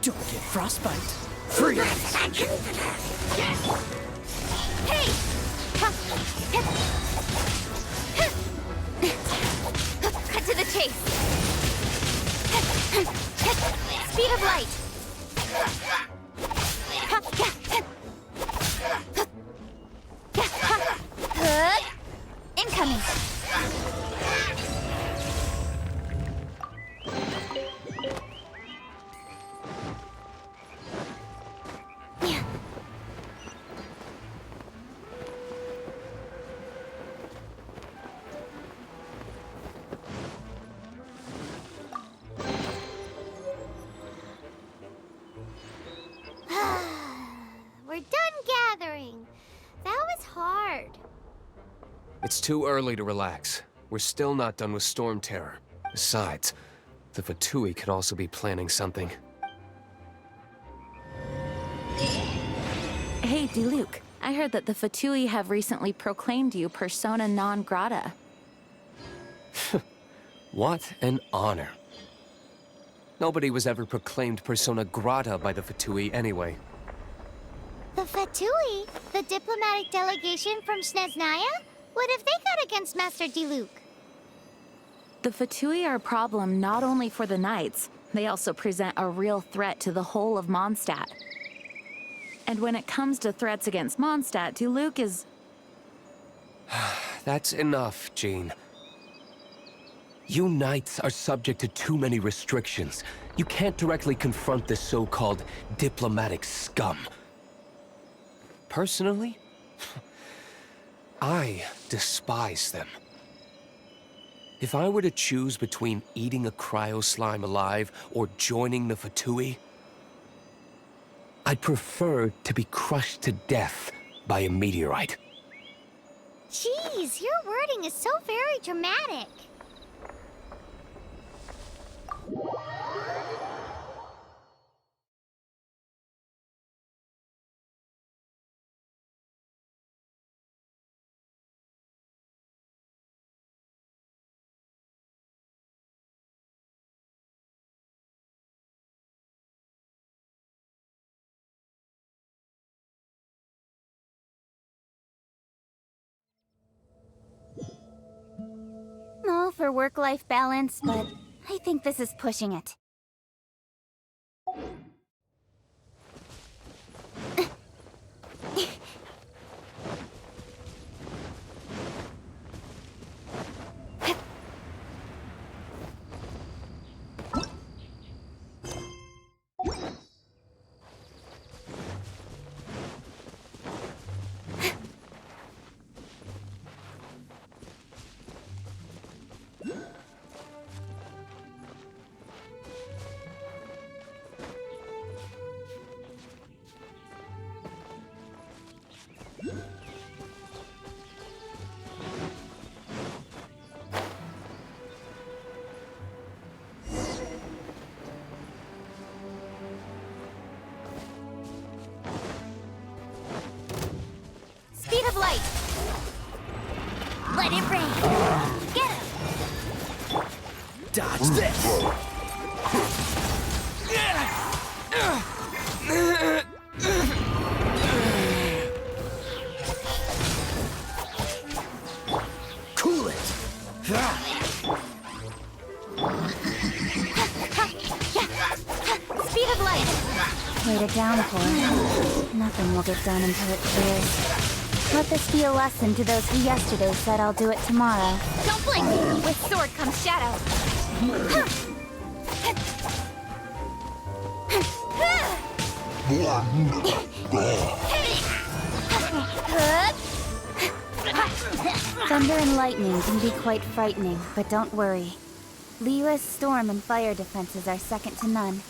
Don't get frostbite. Freeze! Hey! Cut to the chase. Speed of light. tired. It's too early to relax. We're still not done with Storm Terror. Besides, the Fatui could also be planning something. Hey, Diluc. I heard that the Fatui have recently proclaimed you persona non grata. What an honor. Nobody was ever proclaimed persona grata by the Fatui anyway. The Fatui? The diplomatic delegation from Snezhnaya? What have they got against Master Diluc? The Fatui are a problem not only for the Knights, they also present a real threat to the whole of Mondstadt. And when it comes to threats against Mondstadt, Diluc is... That's enough, Jean. You Knights are subject to too many restrictions. You can't directly confront this so-called diplomatic scum. Personally, I despise them. If I were to choose between eating a cryo-slime alive or joining the Fatui, I'd prefer to be crushed to death by a meteorite. Jeez, your wording is so very dramatic. No, for work-life balance, but I think this is pushing it. Speed of light! Let it rain! Get him! Dodge this! Cool it! Speed of light! Wait it down for. Nothing will get done until it clears. Let this be a lesson to those who yesterday said I'll do it tomorrow. Don't blink! With sword comes shadow. Thunder and lightning can be quite frightening, but don't worry. Liyue's storm and fire defenses are second to none.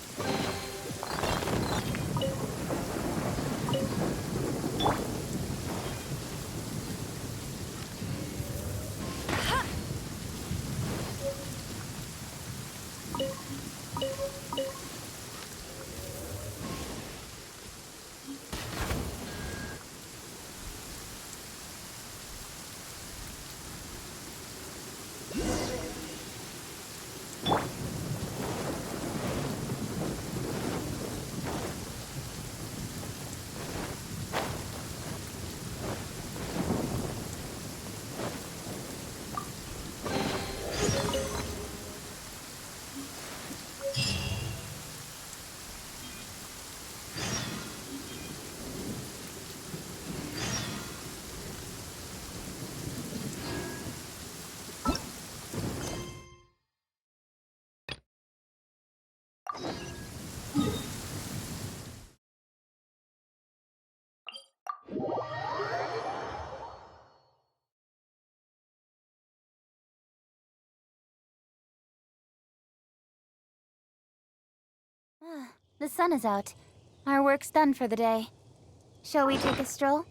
The sun is out. Our work's done for the day. Shall we take a stroll?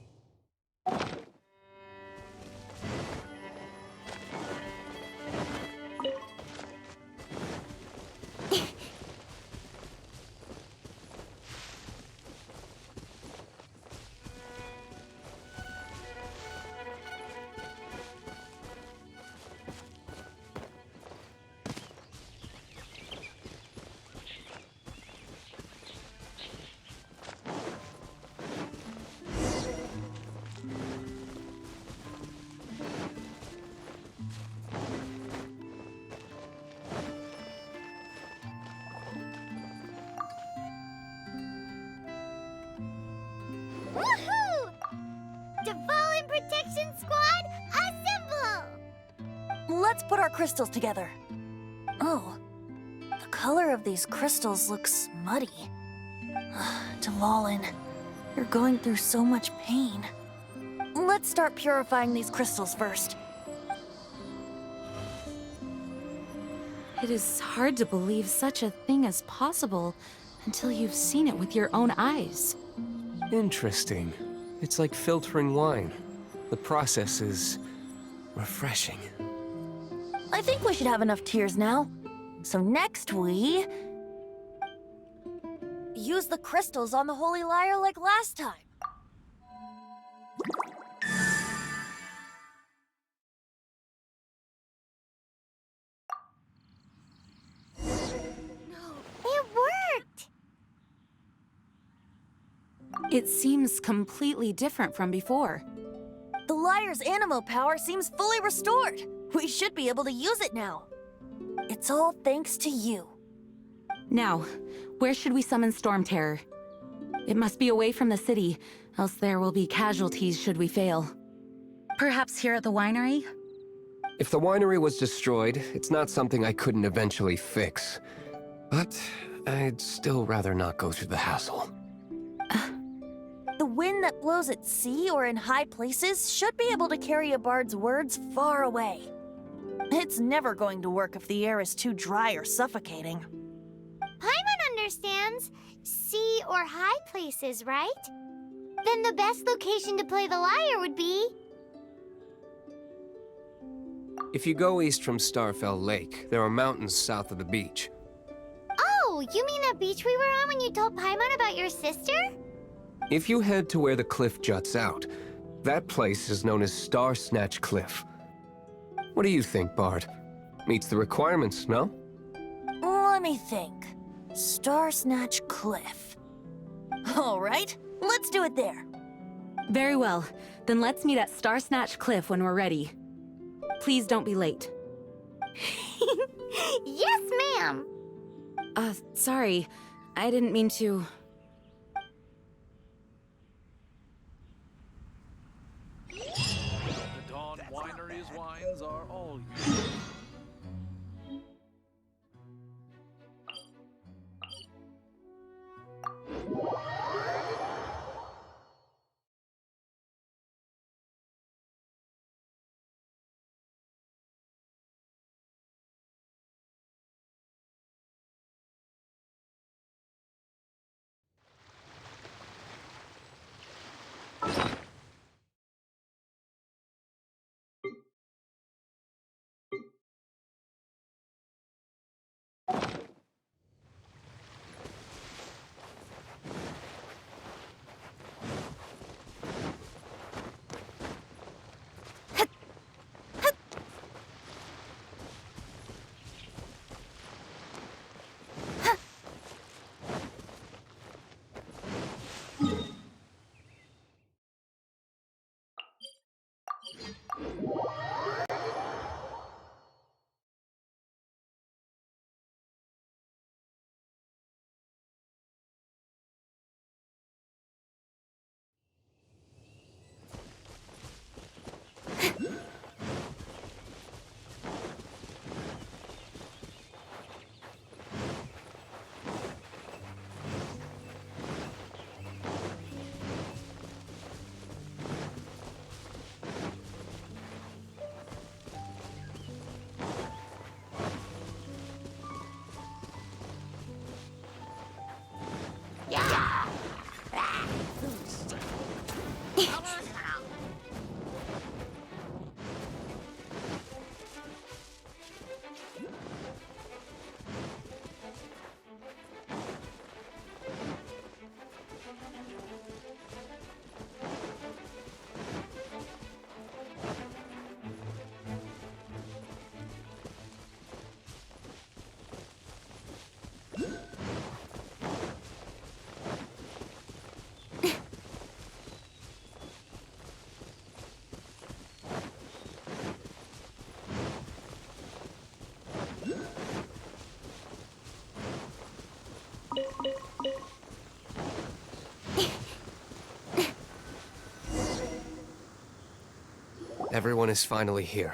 Squad, assemble! Let's put our crystals together. Oh, the color of these crystals looks muddy. Devalin, you're going through so much pain. Let's start purifying these crystals first. It is hard to believe such a thing is possible until you've seen it with your own eyes. Interesting. It's like filtering wine. The process is refreshing. I think we should have enough tears now. So next we... use the crystals on the Holy Lyre like last time. It worked! It seems completely different from before. The Lyre's animo power seems fully restored. We should be able to use it now. It's all thanks to you. Now, where should we summon Storm Terror? It must be away from the city, else there will be casualties should we fail. Perhaps here at the winery? If the winery was destroyed, it's not something I couldn't eventually fix. But I'd still rather not go through the hassle. The wind that blows at sea or in high places should be able to carry a bard's words far away. It's never going to work if the air is too dry or suffocating. Paimon understands sea or high places, right? Then the best location to play the lyre would be... If you go east from Starfell Lake, there are mountains south of the beach. Oh, you mean that beach we were on when you told Paimon about your sister? If you head to where the cliff juts out, that place is known as Star Snatch Cliff. What do you think, Bard? Meets the requirements, no? Let me think. Star Snatch Cliff. All right, let's do it there. Very well. Then let's meet at Star Snatch Cliff when we're ready. Please don't be late. Yes, ma'am! Sorry. I didn't mean to... The Dawn Winery's wines are all you. Everyone is finally here.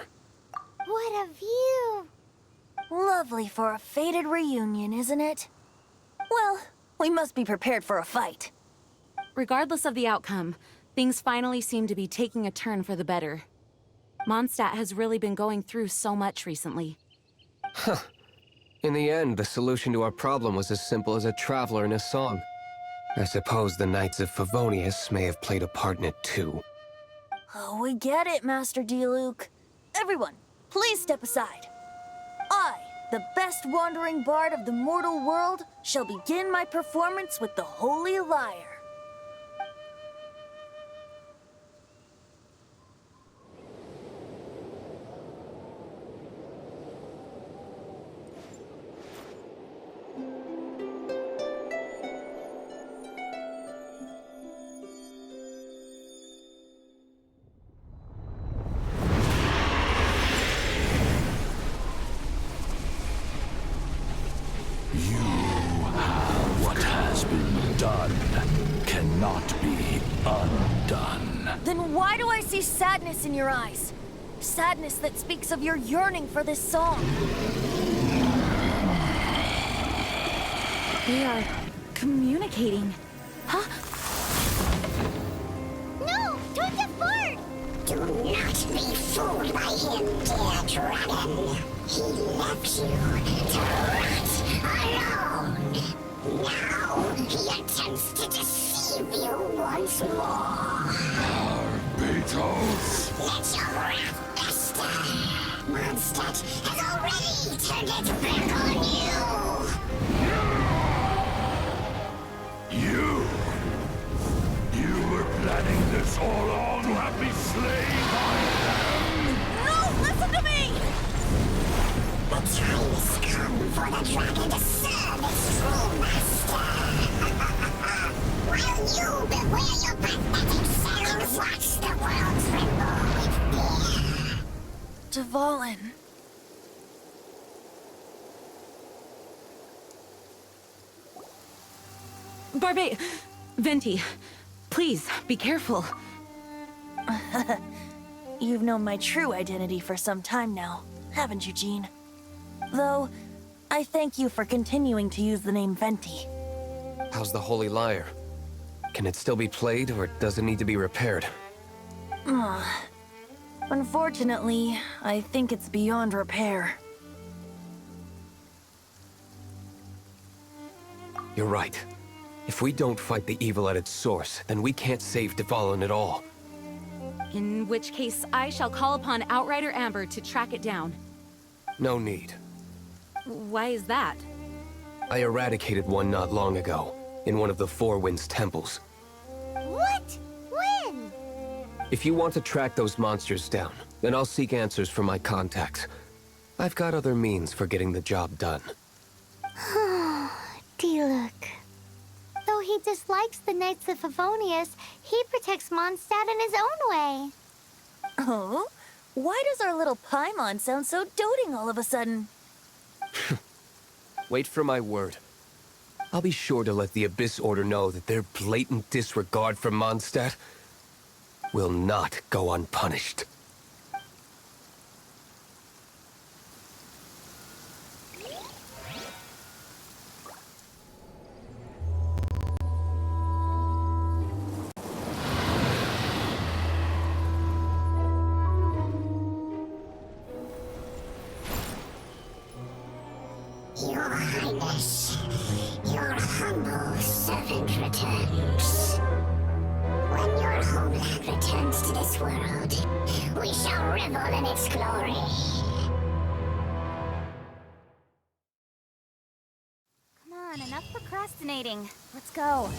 What a view! Lovely for a fated reunion, isn't it? Well, we must be prepared for a fight. Regardless of the outcome, things finally seem to be taking a turn for the better. Mondstadt has really been going through so much recently. Huh. In the end, the solution to our problem was as simple as a traveler in a song. I suppose the Knights of Favonius may have played a part in it too. Oh, we get it, Master D-Luke. Everyone, please step aside. I, the best wandering bard of the mortal world, shall begin my performance with the Holy Lyre. What has been done cannot be undone. Then why do I see sadness in your eyes? Sadness that speaks of your yearning for this song. They are communicating. Huh? No! Don't get bored! Do not be fooled by him, dear dragon. He left you to rot alone. Now he attempts to deceive you once more. Barbatos! Let your wrath fester. Mondstadt has already turned its back on you. You were planning this all along to have me slain by them! No, listen to me! The time has come for the dragon to serve its true master. While you beware your pathetic selves, watch the world tremble with fear. Dvalin. Venti, please, be careful. You've known my true identity for some time now, haven't you, Jean? Though, I thank you for continuing to use the name Venti. How's the Holy Lyre? Can it still be played, or does it need to be repaired? Unfortunately, I think it's beyond repair. You're right. If we don't fight the evil at its source, then we can't save Dvalin at all. In which case, I shall call upon Outrider Amber to track it down. No need. Why is that? I eradicated one not long ago, in one of the Four Winds temples. What? When? If you want to track those monsters down, then I'll seek answers from my contacts. I've got other means for getting the job done. D-Luke. Though he dislikes the Knights of Favonius, he protects Mondstadt in his own way. Oh? Why does our little Paimon sound so doting all of a sudden? Wait for my word. I'll be sure to let the Abyss Order know that their blatant disregard for Mondstadt will not go unpunished. Your Highness, your humble servant returns. When your homeland returns to this world, we shall revel in its glory. Come on, enough procrastinating. Let's go.